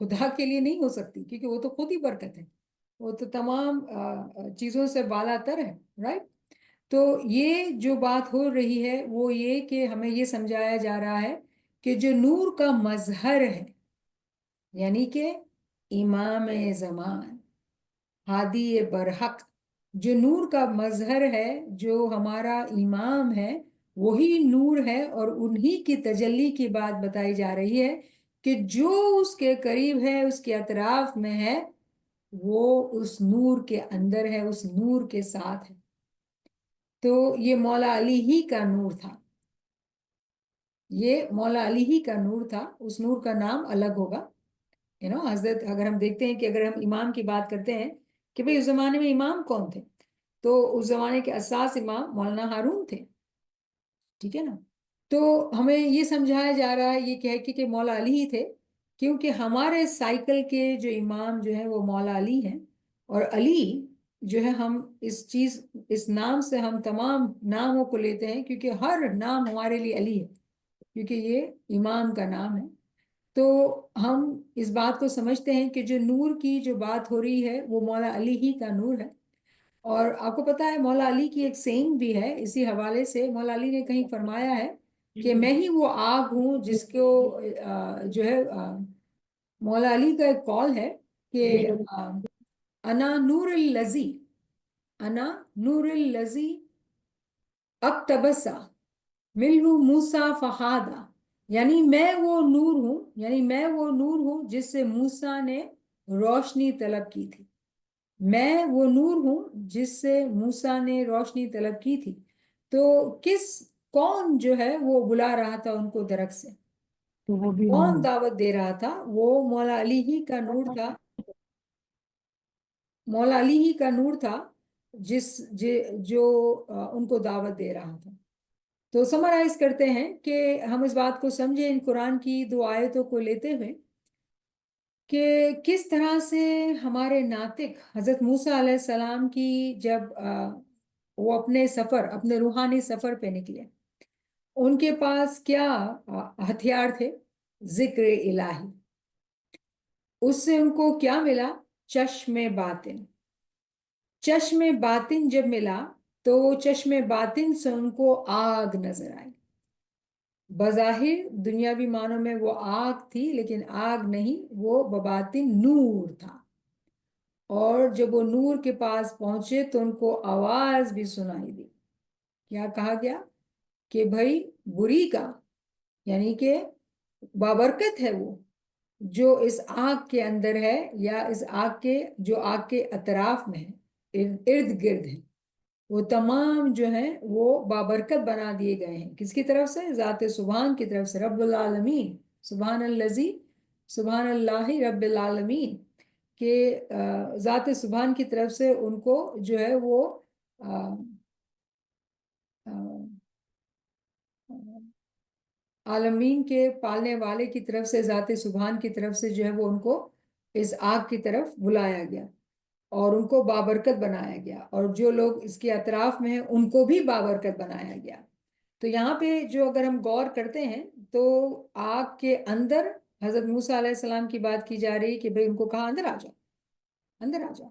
خدا کے لیے نہیں ہو سکتی، کیونکہ وہ تو خود ہی برکت ہے، وہ تو تمام چیزوں سے بالا تر ہے، رائٹ؟ تو یہ جو بات ہو رہی ہے وہ یہ کہ ہمیں یہ سمجھایا جا رہا ہے کہ جو نور کا مظہر ہے، یعنی کہ امام زمان، ہادی برحق، جو نور کا مظہر ہے، جو ہمارا امام ہے، وہی نور ہے، اور انہی کی تجلی کی بات بتائی جا رہی ہے کہ جو اس کے قریب ہے، اس کے اطراف میں ہے، وہ اس نور کے اندر ہے، اس نور کے ساتھ ہے۔ تو یہ مولا علی ہی کا نور تھا، یہ مولا علی ہی کا نور تھا، اس نور کا نام الگ ہوگا، حضرت اگر ہم دیکھتے ہیں کہ اگر ہم امام کی بات کرتے ہیں کہ بھئی اس زمانے میں امام کون تھے، تو اس زمانے کے اساس امام مولانا ہارون تھے، ٹھیک ہے نا؟ تو ہمیں یہ سمجھایا جا رہا ہے یہ کہہ کے کہ مولا علی ہی تھے، کیونکہ ہمارے سائیکل کے جو امام جو ہیں وہ مولا علی ہیں، اور علی جو ہے ہم اس نام سے ہم تمام ناموں کو لیتے ہیں، کیونکہ ہر نام ہمارے لیے علی ہے، کیونکہ یہ امام کا نام ہے۔ تو ہم اس بات کو سمجھتے ہیں کہ جو نور کی جو بات ہو رہی ہے وہ مولا علی ہی کا نور ہے۔ اور آپ کو پتا ہے مولا علی کی ایک سینگ بھی ہے، اسی حوالے سے مولا علی نے کہیں فرمایا ہے کہ میں ہی وہ آگ ہوں جس کو جو ہے مولا علی کا ایک قول ہے کہ انا نور الذی، انا نور الذی اقتبسا ملہ موسیٰ فہادا، یعنی میں وہ نور ہوں، یعنی میں وہ نور ہوں جس سے موسیٰ نے روشنی طلب کی تھی، میں وہ نور ہوں جس سے موسیٰ نے روشنی طلب کی تھی۔ تو کون جو ہے وہ بلا رہا تھا ان کو درخت سے، کون دعوت دے رہا تھا؟ وہ مولا علی ہی کا نور تھا، مولا علی ہی کا نور تھا جو ان کو دعوت دے رہا تھا۔ تو سمرائز کرتے ہیں کہ ہم اس بات کو سمجھیں ان قرآن کی دو آیتوں کو لیتے ہوئے کہ کس طرح سے ہمارے ناطق حضرت موسیٰ علیہ السلام کی جب وہ اپنے روحانی سفر پہ نکلے، ان کے پاس کیا ہتھیار تھے؟ ذکر الہی۔ اس سے ان کو کیا ملا؟ چشم باطن۔ چشم باطن جب ملا تو چشم باطن سے ان کو آگ نظر آئی، بظاہر دنیاوی معنوں میں وہ آگ تھی، لیکن آگ نہیں، وہ بباطن نور تھا۔ اور جب وہ نور کے پاس پہنچے تو ان کو آواز بھی سنائی دی۔ کیا کہا گیا؟ کہ بھائی بری کا، یعنی کہ بابرکت ہے وہ جو اس آگ کے اندر ہے، یا اس آگ کے جو آگ کے اطراف میں ہے، ارد گرد ہے، وہ تمام جو ہیں وہ بابرکت بنا دیے گئے ہیں۔ کس کی طرف سے؟ ذات سبحان کی طرف سے، رب العالمین، سبحان الذی، سبحان اللہ رب العالمین کہ ذات سبحان کی طرف سے ان کو جو ہے وہ عالمین کے پالنے والے کی طرف سے، ذات سبحان کی طرف سے جو ہے وہ ان کو اس آگ کی طرف بلایا گیا اور ان کو بابرکت بنایا گیا، اور جو لوگ اس کے اطراف میں ہیں ان کو بھی بابرکت بنایا گیا۔ تو یہاں پہ جو اگر ہم غور کرتے ہیں تو آگ کے اندر حضرت موسیٰ علیہ السلام کی بات کی جا رہی کہ بھئی ان کو کہا اندر آ جاؤ، اندر آ جاؤ۔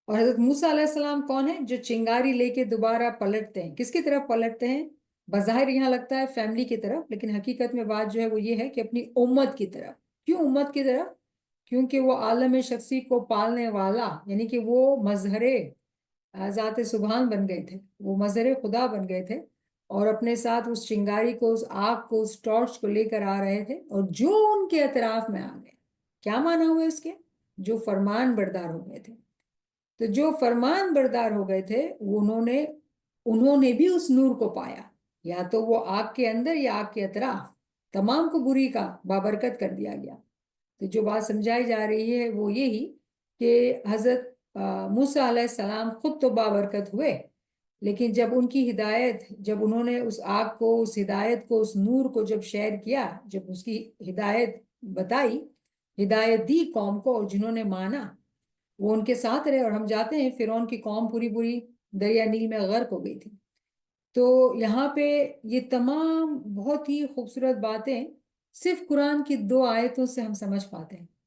اور حضرت موسیٰ علیہ السلام کون ہیں؟ جو چنگاری لے کے دوبارہ پلٹتے ہیں۔ کس کی طرف پلٹتے ہیں؟ بظاہر یہاں لگتا ہے فیملی کی طرف، لیکن حقیقت میں بات جو ہے وہ یہ ہے کہ اپنی امت کی طرف۔ کیوں امت کی طرف؟ کیونکہ وہ عالم شخصی کو پالنے والا، یعنی کہ وہ مظہر ذات سبحان بن گئے تھے، وہ مظہر خدا بن گئے تھے، اور اپنے ساتھ اس چنگاری کو، اس آگ کو، اس ٹارچ کو لے کر آ رہے تھے، اور جو ان کے اطراف میں آ گئے، کیا معنی ہوئے اس کے؟ جو فرمان بردار ہو گئے تھے۔ تو جو فرمان بردار ہو گئے تھے انہوں نے بھی اس نور کو پایا، یا تو وہ آگ کے اندر یا آگ کے اطراف، تمام کو بری کا بابرکت کر دیا گیا۔ تو جو بات سمجھائی جا رہی ہے وہ یہی کہ حضرت موسیٰ علیہ السلام خود تو بابرکت ہوئے، لیکن جب ان کی ہدایت، جب انہوں نے اس آگ کو، اس ہدایت کو، اس نور کو جب شیئر کیا، جب اس کی ہدایت بتائی، ہدایت دی قوم کو، اور جنہوں نے مانا وہ ان کے ساتھ رہے، اور ہم جاتے ہیں فرعون کی قوم پوری دریا نیل میں غرق ہو گئی تھی۔ تو یہاں پہ یہ تمام بہت ہی خوبصورت باتیں صرف قرآن کی دو آیتوں سے ہم سمجھ پاتے ہیں۔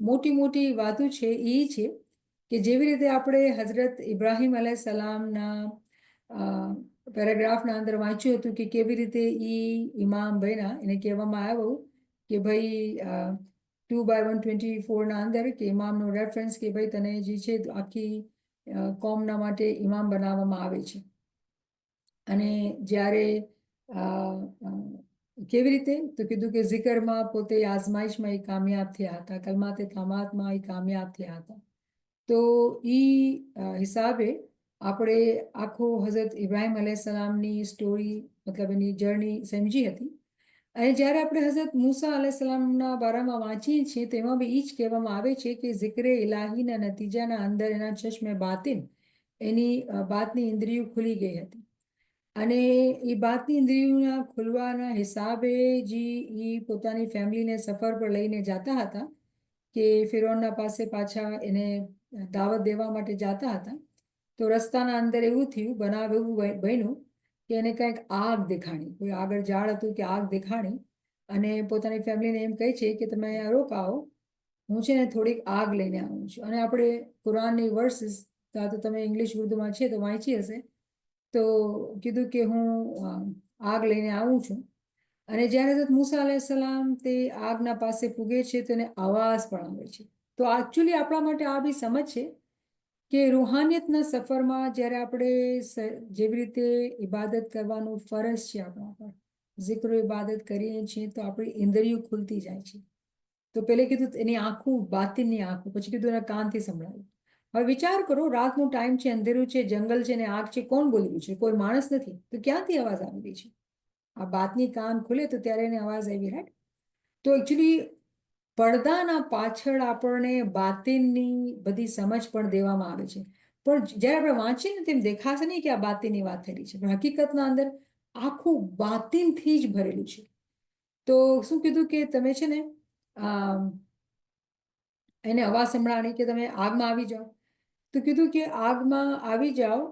મોટી મોટી વાતો છે એ છે કે જેવી રીતે આપણે હઝરત ઇબ્રાહીમ અલૈહિ સલામના પેરેગ્રાફના અંદર વાંચ્યું હતું કે કેવી રીતે એ ઇમામ બન્યા, એને કહેવામાં આવ્યું કે ભાઈ 2/124ના અંદર કે ઇમામનો રેફરન્સ કે ભાઈ તને જે છે આખી કોમના માટે ઇમામ બનાવવામાં આવે છે। અને જ્યારે કેવી રીતે તો કીધું કે જિકરમાં પોતે આઝમાઈશમાં એ કામયાબ થયા હતા, કલમાતે તામાતમાં એ કામયાબ થયા હતા। તો એ હિસાબે આપણે આખો હઝરત ઇબ્રાહીમ અલૈહિસ્સલામની સ્ટોરી, મતલબ એની જર્ની સમજી હતી। અને જ્યારે આપણે હઝરત મૂસા અલૈહિસ્સલામના બારામાં વાંચીએ છીએ તેમાં બી એ જ કહેવામાં આવે છે કે ઝિક્રે ઇલાહીના નતીજાના અંદર એના ચશ્મે બાતિન, એની બાતની ઇન્દ્રિયો ખુલી ગઈ હતી। અને એ બાતની ઇન્દ્રિયોના ખુલવાના હિસાબે જે એ પોતાની ફેમિલીને સફર પર લઈને જતા હતા કે ફિરૌનના પાસે પાછા એને દાવત દેવા માટે જતા હતા, તો રસ્તાના અંદર એવું થયું, બનાવ એવું બન્યું કે એને કંઈક આગ દેખાણી, કોઈ આગળ ઝાડ હતું કે આગ દેખાણી, અને પોતાની ફેમિલીને એમ કહે છે કે તમે અહીંયા રોકાઓ, હું છે ને થોડીક આગ લઈને આવું છું। અને આપણે કુરાનની વર્સિસ કાં તો તમે ઇંગ્લિશ ઉર્દુમાં છે તો વાંચી હશે, તો કીધું કે હું આગ લઈને આવું છું। અને જ્યારે હઝરત મૂસા અલૈહિસ્સલામ તે આગના પાસે પૂગે છે તો એને આવાજ પણ આવે છે। તો એકચ્યુઅલી આપણા માટે આ બી સમજ છે કે રૂહાનિયતના સફરમાં જ્યારે આપણે જેવી રીતે ઇબાદત કરવાનું ફરજ છે આપણા પર, zikr ઇબાદત કરીએ છીએ તો આપણી ઇન્દ્રિયો ખુલતી જાય છે। તો પહેલે કીધું એની આંખો, બાતિનની આંખો, પછી કીધું એના કાનથી સંભળાયું। હવે વિચાર કરો, રાતનો ટાઈમ છે, અંધેરું છે, જંગલ છે ને આગ છે, કોણ બોલી રહ્યું છે? કોઈ માણસ નથી, તો ક્યાંથી અવાજ આવી રહી છે? આ બાતની કાન ખુલે તો ત્યારે એને અવાજ આવી, રાઈટ? તો એકચ્યુઅલી પડદાના પાછળ આપણને બાતિનની બધી સમજ પણ દેવામાં આવે છે, પણ જ્યારે આપણે વાંચીએ ને તેમ દેખાશે નહીં કે આ બાતિનની વાત થઈ રહી છે, પણ હકીકતના અંદર આખું બાતિનથી જ ભરેલું છે। તો શું કીધું કે તમે છે ને એને અવાજ સંભળાણી કે તમે આગમાં આવી જાઓ, તો કીધું કે આગમાં આવી જાઓ।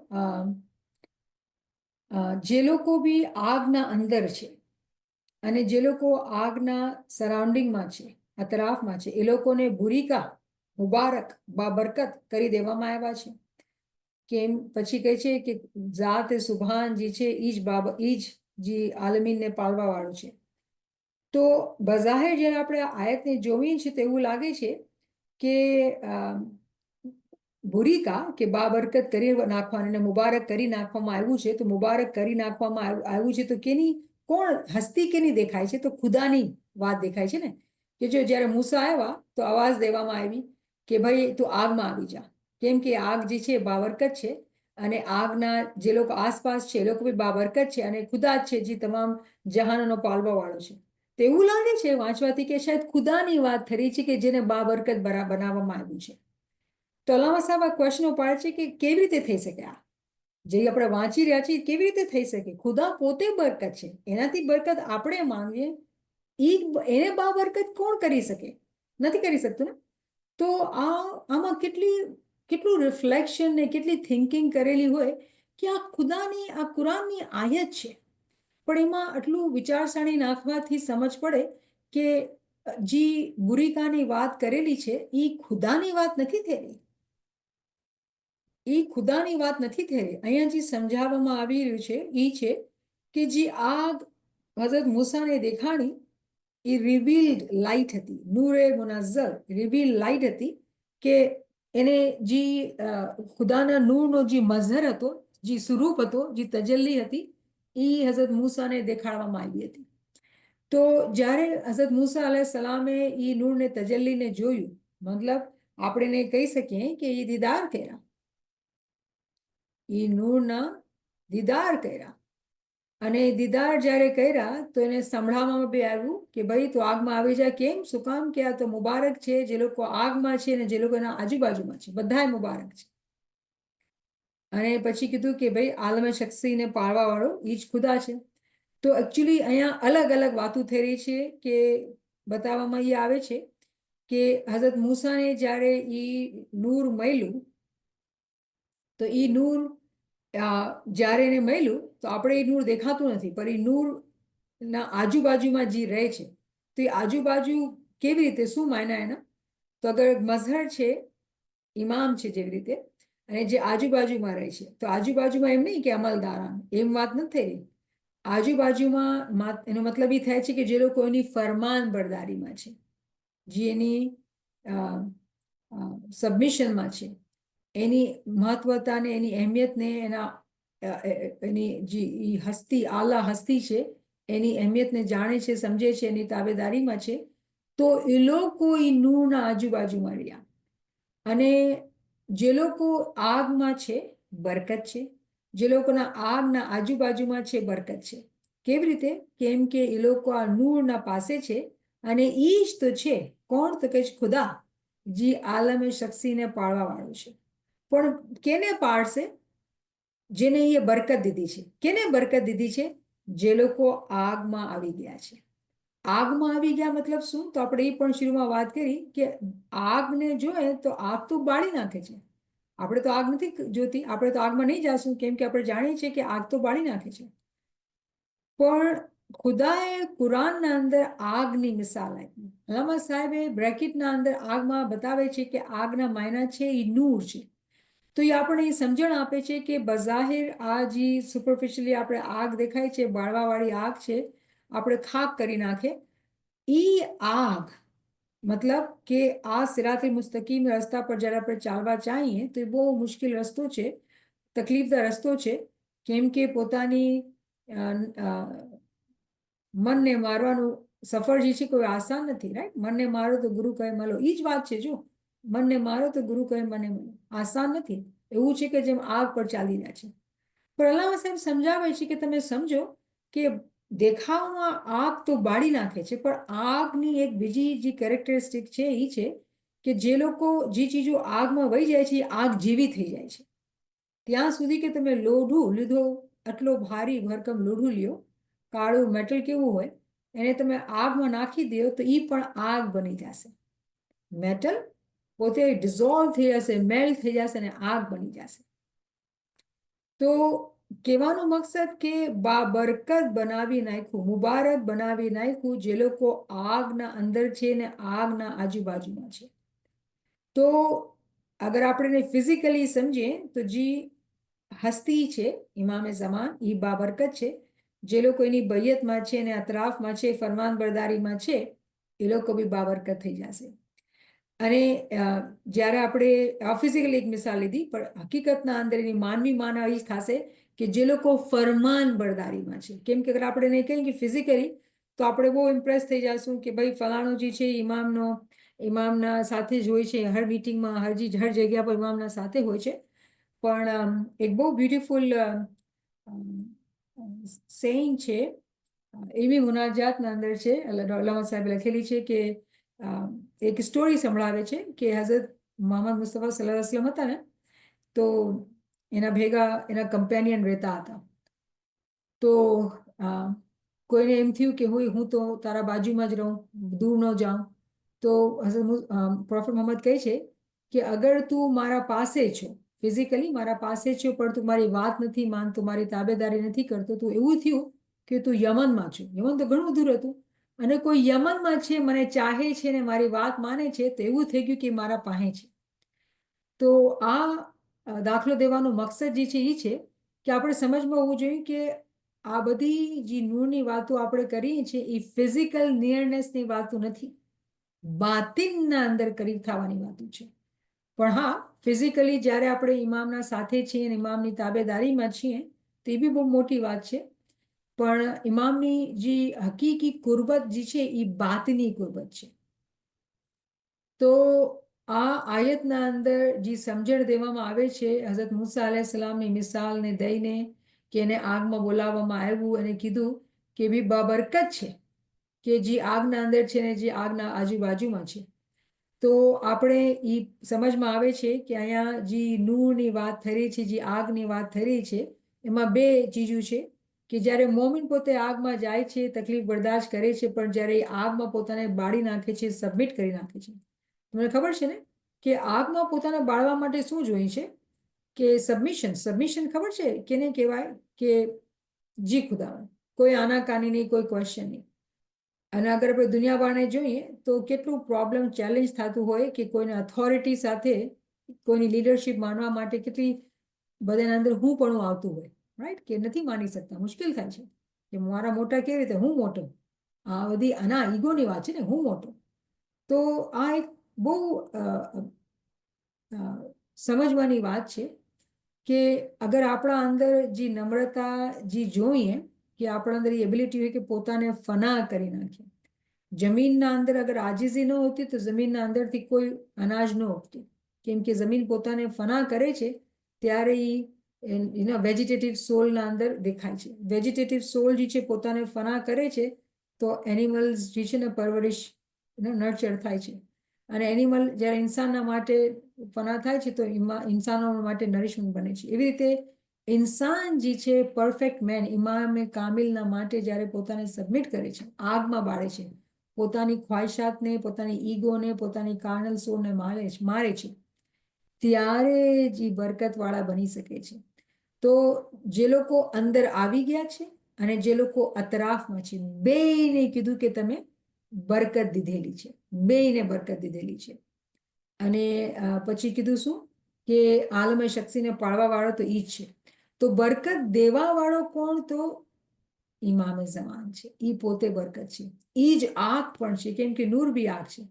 જે લોકો બી આગના અંદર છે અને જે લોકો આગના સરાઉન્ડિંગમાં છે અતરાફમાં છે, એ લોકોને બુરીકા મુબારક બાબરકત કરી દેવામાં આવ્યા છે. કેમ પછી કહે છે કે ઝાત સુભાન જે છે ઈ જ જે આલમીનને પાળવા વાળું છે. તો બઝાહિર જ્યારે આપણે આયતને જોઈએ છીએ તો એવું લાગે છે કે બુરીકા કે બાબરકત કરી નાખવાનું અને મુબારક કરી નાખવામાં આવ્યું છે. તો મુબારક કરી નાખવામાં આવ્યું છે તો કેની કોણ હસ્તી કેની દેખાય છે? તો ખુદાની વાત દેખાય છે ને, કે જો જ્યારે મૂસા આવ્યા તો અવાજ દેવામાં આવી કે ભાઈ તું આગમાં આવી જા, કેમ કે આગ જે છે બાબરકત છે અને આગના જે લોકો આસપાસ છે એ લોકો બી બાબરકત છે અને ખુદા જ છે જે તમામ જહાનનો પાલવા વાળો છે. તો એવું લાગે છે વાંચવાથી કે શાયદ ખુદાની વાત થઈ છે કે જેને બાબરકત બનાવવામાં આવ્યું છે. તો અલ્લામા સાહેબ આ ક્વેશ્ચન ઉપાડે છે કે કેવી રીતે થઈ શકે? આ જે આપણે વાંચી રહ્યા છીએ કેવી રીતે થઈ શકે? ખુદા પોતે બરકત છે, એનાથી બરકત આપણે માંગીએ, એને બાબરકત કોણ કરી શકે? નથી કરી શકતું ને. તો આમાં કેટલું રિફ્લેક્શન ને કેટલી થિંકિંગ કરેલી હોય કે આ ખુદાની આ કુરાનની આયત છે, પણ એમાં આટલું વિચારસરણી નાખવાથી સમજ પડે કે જે બુરીકાની વાત કરેલી છે એ ખુદાની વાત નથી થઈ રહી. એ ખુદાની વાત નથી થઈ રહી. અહીંયા જે સમજાવવામાં આવી રહ્યું છે એ છે કે જે આગ હઝરત મૂસાને દેખાણી એ રિવીલ્ડ લાઇટ હતી, નૂરે મુનઝ્ઝલ રિવીલ લાઇટ હતી કે એને જે ખુદાના નૂરનો જે મઝહર હતો, જે સ્વરૂપ હતો, જે તજલ્લી હતી એ હઝરત મૂસાને દેખાડવામાં આવી હતી. તો જ્યારે હઝરત મૂસા અલૈહિ સલામે એ નૂરને તજલ્લીને જોયું, મતલબ આપણે એને કહી શકીએ કે એ દીદાર કર્યા, એ નૂરના દીદાર કર્યા. અને દીદાર જ્યારે કર્યા તો એને સંભળાવવામાં બી આવ્યું કે ભાઈ તું આગમાં આવી જાય. કેમ? શું કામ? કે આ તો મુબારક છે જે લોકો આગમાં છે અને જે લોકો એના આજુબાજુમાં છે બધાય મુબારક છે. અને પછી કીધું કે ભાઈ આલમે શખ્સીને પાળવા વાળો એ જ ખુદા છે. તો એકચ્યુઅલી અહીંયા અલગ અલગ વાતો થઈ રહી છે કે બતાવવામાં એ આવે છે કે હઝરત મૂસાને જ્યારે એ નૂર મળ્યું તો એ નૂર જ્યારે એને મળ્યું તો આપણે એ નૂર દેખાતું નથી, પણ એ નૂરના આજુબાજુમાં જે રહે છે તો એ આજુબાજુ કેવી રીતે, શું માયના એના? તો અગર મઝહર છે, ઇમામ છે જેવી રીતે, અને જે આજુબાજુમાં રહે છે તો આજુબાજુમાં એમ નહીં કે અમલદારાન, એમ વાત નથી થઈ રહી. આજુબાજુમાં એનો મતલબ એ થાય છે કે જે લોકો એની ફરમાન બરદારીમાં છે, જે એની સબમિશનમાં છે, એની મહત્વતાને એની અહેમિયતને એની જે હસ્તી આલા હસ્તી છે એની અહેમિયતને જાણે છે, સમજે છે, એની તાબેદારીમાં છે. તો એ લોકો એ નૂરના આજુબાજુમાં રહ્યા. અને જે લોકો આગમાં છે બરકત છે, જે લોકોના આગના આજુબાજુમાં છે બરકત છે. કેવી રીતે? કેમ કે એ લોકો આ નૂરના પાસે છે અને ઈ જ તો છે કોણ? તો કે ખુદા, જે આલમે શખ્સીને પાળવા વાળું છે. પણ કેને પાળશે? જેને એ બરકત દીધી છે. કેને બરકત દીધી છે? જે લોકો આગમાં આવી ગયા છે. આગમાં આવી ગયા મતલબ શું? તો આપણે એ પણ શરૂમાં વાત કરી કે આગને જોઈએ તો આગ તો બાળી નાખે છે. આપણે તો આગ નથી જોતી, આપણે તો આગમાં નહીં જાશું, કેમ કે આપણે જાણીએ છીએ કે આગ તો બાળી નાખે છે. પણ ખુદાએ કુરાનના અંદર આગની મિસાલ આપી. અલ્લામા સાહેબે બ્રેકેટના અંદર આગમાં બતાવે છે કે આગના માયના છે એ નૂર છે. તો એ આપણને સમજણ આપે છે કે બઝાહિર આ જે સુપરફિશિયલી આપણે આગ દેખાય છે, બાળવાવાળી આગ છે, આપણે ખાક કરી નાખે ઈ આગ, મતલબ કે આ સિરાતે મુસ્તકીમ રસ્તા પર જ્યારે આપણે ચાલવા ચાહીએ તો એ બહુ મુશ્કેલ રસ્તો છે, તકલીફદાર રસ્તો છે. કેમ કે પોતાની મનને મારવાનું સફર જે છે કોઈ આસાન નથી, રાઈટ? મનને મારો તો ગુરુ કહે મળો, એ જ વાત છે. જો મનને મારો તો ગુરુ કહે મને મળો, આસાન નથી. એવું છે કે જેમ આગ પર ચાલી રહ્યા છે. પણ અલ્લામા સાહેબ સમજાવે છે કે તમે સમજો કે દેખાવમાં આગ તો બાળી નાખે છે, પણ આગની એક બીજી જે કેરેક્ટરિસ્ટિક છે એ છે કે જે લોકો જે ચીજો આગમાં વહી જાય છે એ આગ જેવી થઈ જાય છે. ત્યાં સુધી કે તમે લોઢું લીધો, આટલો ભારી ભરકમ લોઢું લ્યો, કાળું મેટલ કેવું હોય, એને તમે આગમાં નાખી દો તો એ પણ આગ બની જશે. મેટલ પોતે ડિઝોલ્વ થઈ જશે, મેલ્ટ થઈ જશે અને આગ બની જશે. તો કહેવાનો મકસદ કે બાબરકત બનાવી નાખ્યું, મુબારક બનાવી નાખ્યું જે લોકો આગના અંદર છે ને આગના આજુબાજુમાં છે. તો અગર આપણે ફિઝિકલી સમજીએ તો જે હસ્તી છે ઇમામે ઝમાન એ બાબરકત છે. જે લોકો એની બૈયતમાં છે ને અતરાફમાં છે, ફરમાન બરદારીમાં છે, એ લોકો બી બાબરકત થઈ જશે. અને જ્યારે આપણે ફિઝિકલી એક મિસાલ લીધી, પણ હકીકતના અંદર એની માનવી માનવ એ જ થશે કે જે લોકો ફરમાન બરદારીમાં છે. કેમ કે અગર આપણે નહીં કહીએ કે ફિઝિકલી, તો આપણે બહુ ઇમ્પ્રેસ થઈ જઈશું કે ભાઈ ફલાણો જે છે ઇમામના સાથે જ હોય છે, હર મીટિંગમાં હર જગ્યા પર ઇમામના સાથે હોય છે. પણ એક બહુ બ્યુટીફુલ સેઇંગ છે, એવી મુનાજાતના અંદર છે, અલ્લામા સાહેબ લખેલી છે કે એક સ્ટોરી સંભળાવે છે કે હઝરત મોહમ્મદ મુસ્તફા સલ્લલ્લાહુ અલૈહિ વસલ્લમ હતા ને, તો એના ભેગા એના કમ્પેનિયન રહેતા હતા. તો કોઈને એમ થયું કે હું તો તારા બાજુમાં જ રહું, દૂર ન જાઉં. તો હઝરત પ્રોફેટ મોહમ્મદ કહે છે કે અગર તું મારા પાસે છો, ફિઝિકલી મારા પાસે છો, પણ તું મારી વાત નથી માનતો, મારી તાબેદારી નથી કરતો, તો એવું થયું કે તું યમનમાં છો. યમન તો ઘણું દૂર હતું, અને કોઈ યમનમાં છે, મને ચાહે છે ને મારી વાત માને છે, તો એવું થઈ ગયું કે મારા પાસે છે. તો આ દાખલો દેવાનો મકસદ જે છે એ છે કે આપણે સમજમાં હોવું જોઈએ કે આ બધી જે નૂરની વાતો આપણે કરીએ છીએ એ ફિઝિકલ નિયરનેસની વાતો નથી, બાતિનના અંદર કરીબ થવાની વાતો છે. પણ હા, ફિઝિકલી જ્યારે આપણે ઇમામના સાથે છીએ અને ઇમામની તાબેદારીમાં છીએ તો એ બી બહુ મોટી વાત છે. પણ ઇમામની જે હકીકી કુરબત જે છે એ બાતની કુરબત છે. તો આ આયતના અંદર જે સમજણ દેવામાં આવે છે હઝરત મૂસા અલૈહિ સલામની મિસાલને દઈને કે એને આગમાં બોલાવવામાં આવ્યું અને કીધું કે બી બાબરકત છે કે જે આગના અંદર છે ને જે આગના આજુબાજુમાં છે. તો આપણે એ સમજમાં આવે છે કે અહીંયા જે નૂરની વાત થઈ રહી છે, જે આગની વાત થઈ રહી છે, એમાં બે ચીજો છે કે જ્યારે મોમિન પોતે આગમાં જાય છે, તકલીફ બરદાશ્ત કરે છે, પણ જ્યારે એ આગમાં પોતાને બાળી નાખે છે, સબમિટ કરી નાખે છે. તમને ખબર છે ને કે આગમાં પોતાને બાળવા માટે શું જોઈએ છે કે સબમિશન ખબર છે કેને કહેવાય કે જી ખુદા, કોઈ આનાકાની નહીં, કોઈ ક્વેશ્ચન નહીં. અને અગર આપણે દુનિયાવાળાને જોઈએ તો કેટલું પ્રોબ્લેમ ચેલેન્જ થતું હોય કે કોઈને ઓથોરિટી સાથે કોઈની લીડરશિપ માનવા માટે કેટલી બધાના અંદર હું પણ આવતું હોય, રાઈટ, કે નથી માની શકતા, મુશ્કેલ થાય છે કે મારા મોટા કેવી રીતે, હું મોટો, આ બધી આના ઈગોની વાત છે ને, હું મોટો. તો આ એક બહુ સમજવાની વાત છે કે અગર આપણા અંદર જે નમ્રતા જે જોઈએ કે આપણા અંદર એ એબિલિટી હોય કે પોતાને ફના કરી નાખીએ. જમીનના અંદર અગર આજીઝી ન હોતી તો જમીનના અંદરથી કોઈ અનાજ ન ઉગતું, કેમ કે જમીન પોતાને ફના કરે છે ત્યારે એના વેજીટેટિવ સોલના અંદર દેખાય છે. વેજીટેટિવ સોલ જે છે પોતાને ફના કરે છે તો એનિમલ્સ જે છે ને પરવરિશ નર્ચર થાય છે, અને એનિમલ જ્યારે ઇન્સાનના માટે ફના થાય છે તો ઇન્સાનો માટે નરિશમેન્ટ બને છે. એવી રીતે ઇન્સાન જે છે પરફેક્ટ મેન ઇમામે કામિલના માટે જ્યારે પોતાને સબમિટ કરે છે, આગમાં બાળે છે, પોતાની ખ્વાહિશાતને, પોતાની ઈગોને, પોતાની કાર્નલ સોલને મારે છે, ત્યારે જ બરકતવાળા બની શકે છે. તો જે લોકો અંદર આવી ગયા છે અને જે લોકો અતરાફમાં છે, બેયને કીધું કે તમે બરકત દીધેલી છે, બેયને બરકત દીધેલી છે. અને પછી કીધું શું કે આલમે શખ્સીને પાળવા વાળો તો ઈ જ છે. તો બરકત દેવા વાળો કોણ? તો ઇમામે ઝમાન છે, ઈ પોતે બરકત છે, ઈ જ આગ પણ છે, કેમ કે નૂર બી આગ છે.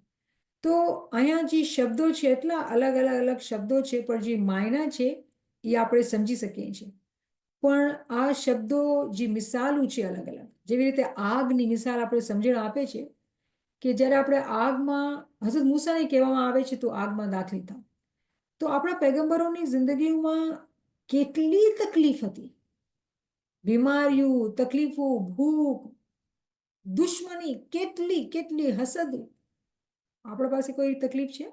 તો અહીંયા જે શબ્દો છે એટલા અલગ અલગ અલગ શબ્દો છે, પણ જે માયના છે એ આપણે સમજી શકીએ છીએ. પણ આ શબ્દો જે મિસાલો છે અલગ અલગ, જેવી રીતે આગની મિસાલ આપણે સમજણ આપે છે કે જ્યારે આપણે આગમાં, હઝરત મૂસાને કહેવામાં આવે છે તો આગમાં દાખલ થાવ. તો આપણા પૈગંબરોની જિંદગીમાં કેટલી તકલીફ હતી, બીમારીઓ, તકલીફો, ભૂખ, દુશ્મની, કેટલી કેટલી હસદ. આપણા પાસે કોઈ તકલીફ છે?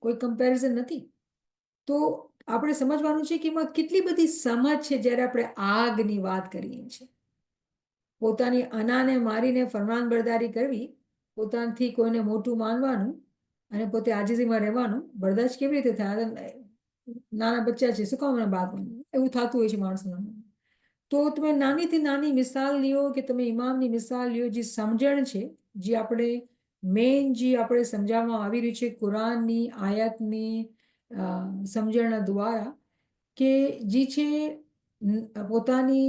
કોઈ કમ્પેરિઝન નથી. તો આપણે સમજવાનું છે કે એમાં કેટલી બધી સમજ છે જ્યારે આપણે આગની વાત કરીએ છીએ. પોતાની અનાને મારીને ફરમાનબરદારી કરવી, પોતાથી કોઈને મોટું માનવાનું અને પોતે આજીજીમાં રહેવાનું, બરદાશ્ત કેવી રીતે થાય? નાના બચ્ચા છે, શું કામ મને બાદ માનવું? એવું થતું હોય છે માણસોના. તો તમે નાનીથી નાની મિસાલ લ્યો કે તમે ઇમામની મિસાલ લ્યો, જે સમજણ છે, જે આપણે મેઇન જે આપણે સમજાવવામાં આવી રહ્યું છે કુરાનની આયાતની સમજણ દ્વારા, કે જે છે પોતાની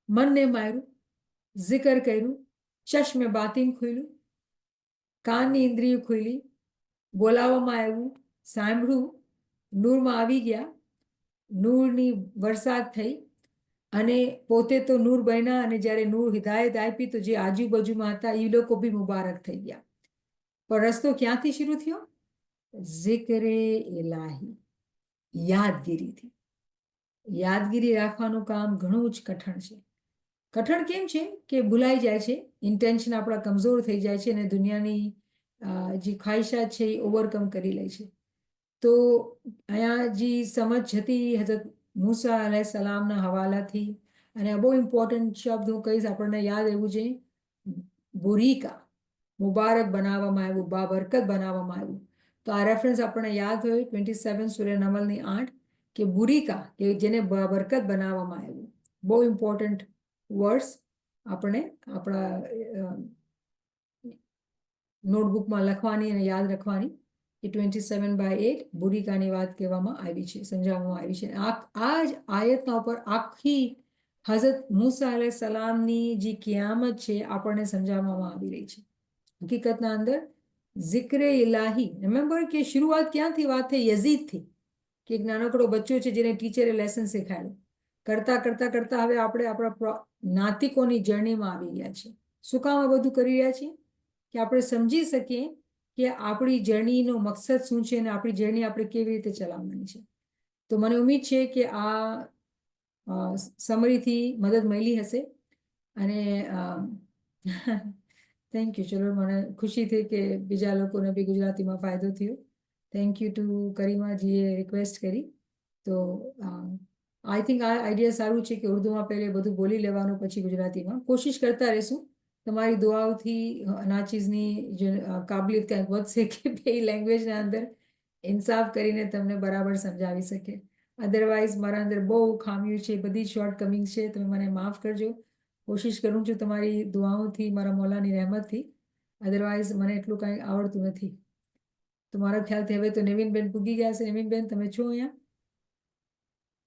મનને માર્યું, જિકર કર્યું, ચશ્મે બાતિન ખોલ્યું, કાનની ઇન્દ્રિય ખોલી, બોલાવવામાં આવ્યું, સાંભળ્યું, નૂરમાં આવી ગયા, નૂરની વરસાદ થઈ, અને પોતે તો નૂર બન્યા, અને જ્યારે નૂર હિદાયત આપી તો જે આજુબાજુમાં હતા એ લોકો બી મુબારક થઈ ગયા. પણ રસ્તો ક્યાંથી શરૂ થયો? ઝિકરે ઇલાહી, યાદગીરીથી. યાદગીરી રાખવાનું કામ ઘણું જ કઠણ છે. કઠણ કેમ છે કે ભૂલાઈ જાય છે, ઇન્ટેન્શન આપણા કમજોર થઈ જાય છે, અને દુનિયાની જે ખ્વાહિશાત છે એ ઓવરકમ કરી લે છે. તો અહીંયા જે સમજ હતી હઝરત મૂસા અલૈહિ સલામના હવાલાથી, અને આ બહુ ઇમ્પોર્ટન્ટ શબ્દ હું કહીશ, આપણને યાદ રહેવું જોઈએ, બુરીકા, મુબારક બનાવવામાં આવ્યું, બાબરકત બનાવવામાં આવ્યું. તો આ રેફરન્સ આપણને યાદ હોય 27 સૂરહ નમલની 8, કે બુરીકા, કે જેને બાબરકત બનાવવામાં આવ્યું. બહુ ઇમ્પોર્ટન્ટ વર્ડ્સ આપણે આપણા નોટબુકમાં લખવાની અને યાદ રાખવાની, કે 27/8 બુરીકાની વાત કહેવામાં આવી છે, સમજાવવામાં આવી છે. આ જ આયતના ઉપર આખી હઝરત મૂસા અલૈહિ સલામની જે કિયામત છે આપણને સમજાવવામાં આવી રહી છે. હકીકતના અંદર ઝિક્રે ઇલાહી, રિમેમ્બર કે શરૂઆત ક્યાંથી વાત થઈ? યઝીદથી, કે એક નાનકડો બચ્ચો છે જેને ટીચરે લેસન શીખાડ્યું. કરતા કરતા કરતા હવે આપણે આપણા નાતિકોની જર્નીમાં આવી ગયા છે. શું કામ આ બધું કરી રહ્યા છીએ? કે આપણે સમજી શકીએ કે આપણી જર્નીનો મકસદ શું છે, અને આપણી જર્ની આપણે કેવી રીતે ચલાવવાની છે. તો મને ઉમ્મીદ છે કે આ સમરીથી મદદ મળી હશે. અને થેન્ક યુ. ચલો, મને ખુશી થઈ કે બીજા લોકોને બી ગુજરાતીમાં ફાયદો થયો. થેન્ક યુ ટુ કરીમાજીએ રિક્વેસ્ટ કરી. તો આઈ થિંક આ આઈડિયા સારું છે કે ઉર્દુમાં પહેલે બધું બોલી લેવાનું, પછી ગુજરાતીમાં કોશિશ કરતા રહીશું. તમારી દુઆઓથી નાચીઝની જે કાબલિયત ક્યાંક વધશે કે બે લેંગ્વેજના અંદર ઇન્સાફ કરીને તમને બરાબર સમજાવી શકે. અદરવાઇઝ મારા અંદર બહુ ખામીઓ છે, બધી શોર્ટ કમિંગ છે, તમે મને માફ કરજો. કોશિશ કરું છું તમારી દુઆઓથી, મારા મોલાની રહેમતથી. અદરવાઇઝ મને એટલું કાંઈ આવડતું નથી. તો મારા ખ્યાલથી હવે તો નવીનબેન પૂગી ગયા છે. નવીનબેન, તમે છો અહીંયા?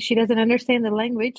she doesn't understand the language,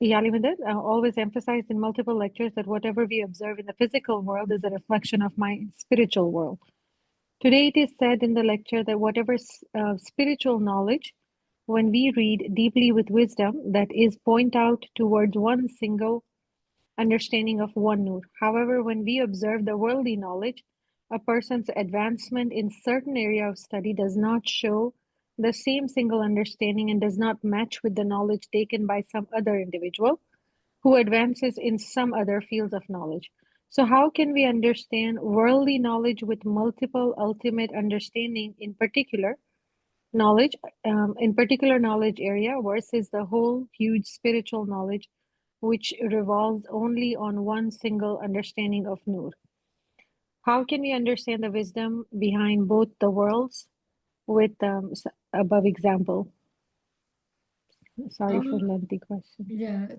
Yalimadar always emphasized in multiple lectures that whatever we observe in the physical world is a reflection of my spiritual world. Today it is said in the lecture that whatever spiritual knowledge, when we read deeply with wisdom, that is point out towards one single understanding of one nur. However, when we observe the worldly knowledge, a person's advancement in certain area of study does not show the same single understanding and does not match with the knowledge taken by some other individual who advances in some other fields of knowledge. So how can we understand worldly knowledge with multiple ultimate understanding in particular knowledge, in particular knowledge area versus the whole huge spiritual knowledge which revolves only on one single understanding of Nur? How can we understand the wisdom behind both the worlds with above example? Sorry for lengthy question. Yeah,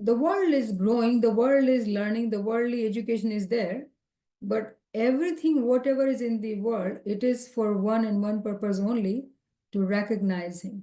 the world is growing, the world is learning, the worldly education is there, but everything, whatever is in the world, it is for one and one purpose only, to recognize him.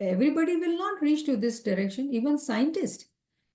everybody will not reach to this direction, even scientists.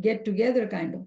get together kind of.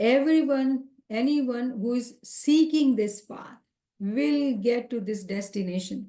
anyone who is seeking this path will get to this destination.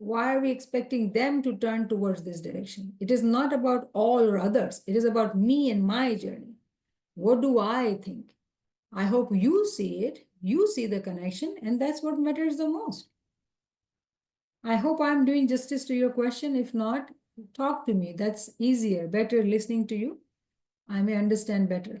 Why are we expecting them to turn towards this direction? It is not about all or others. It is about me and my journey. What do I think? I hope you see it, you see the connection, and that's what matters the most. I hope I'm doing justice to your question. If not, talk to me. That's easier, better listening to you. I may understand better.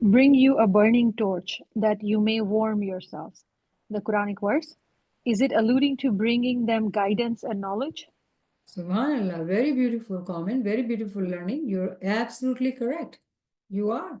Bring you a burning torch that you may warm yourselves. The Quranic verse, is it alluding to bringing them guidance and knowledge? Subhanallah, very beautiful comment, very beautiful learning. You're absolutely correct. You are.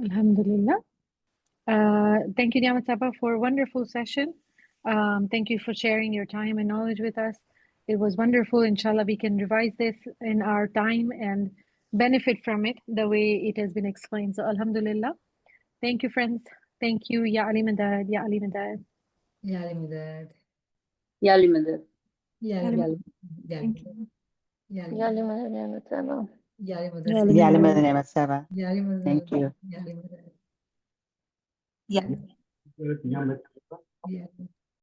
Alhamdulillah. Thank you, Niamat Saba, for a wonderful session. Thank you for sharing your time and knowledge with us. It was wonderful. Inshallah, we can revise this in our time and benefit from it the way it has been explained. So, Alhamdulillah. Thank you, friends. Thank you, Ya Ali Madad, Ya Ali Madad. Ya Ali Madad. Ya Ali Madad. Ya Ya Ali Ali Madad. Ya Ali Thank Madad. you. Ya Ali Ya Ali Madad. Madad, Niamat Saba. Ya Ali Madad. Ya Ali Ya Ali Madad. Madad, Niamat Saba. Ya Ali Madad. Thank you. Ya Ali Madad. Ya. Ya Ali Madad.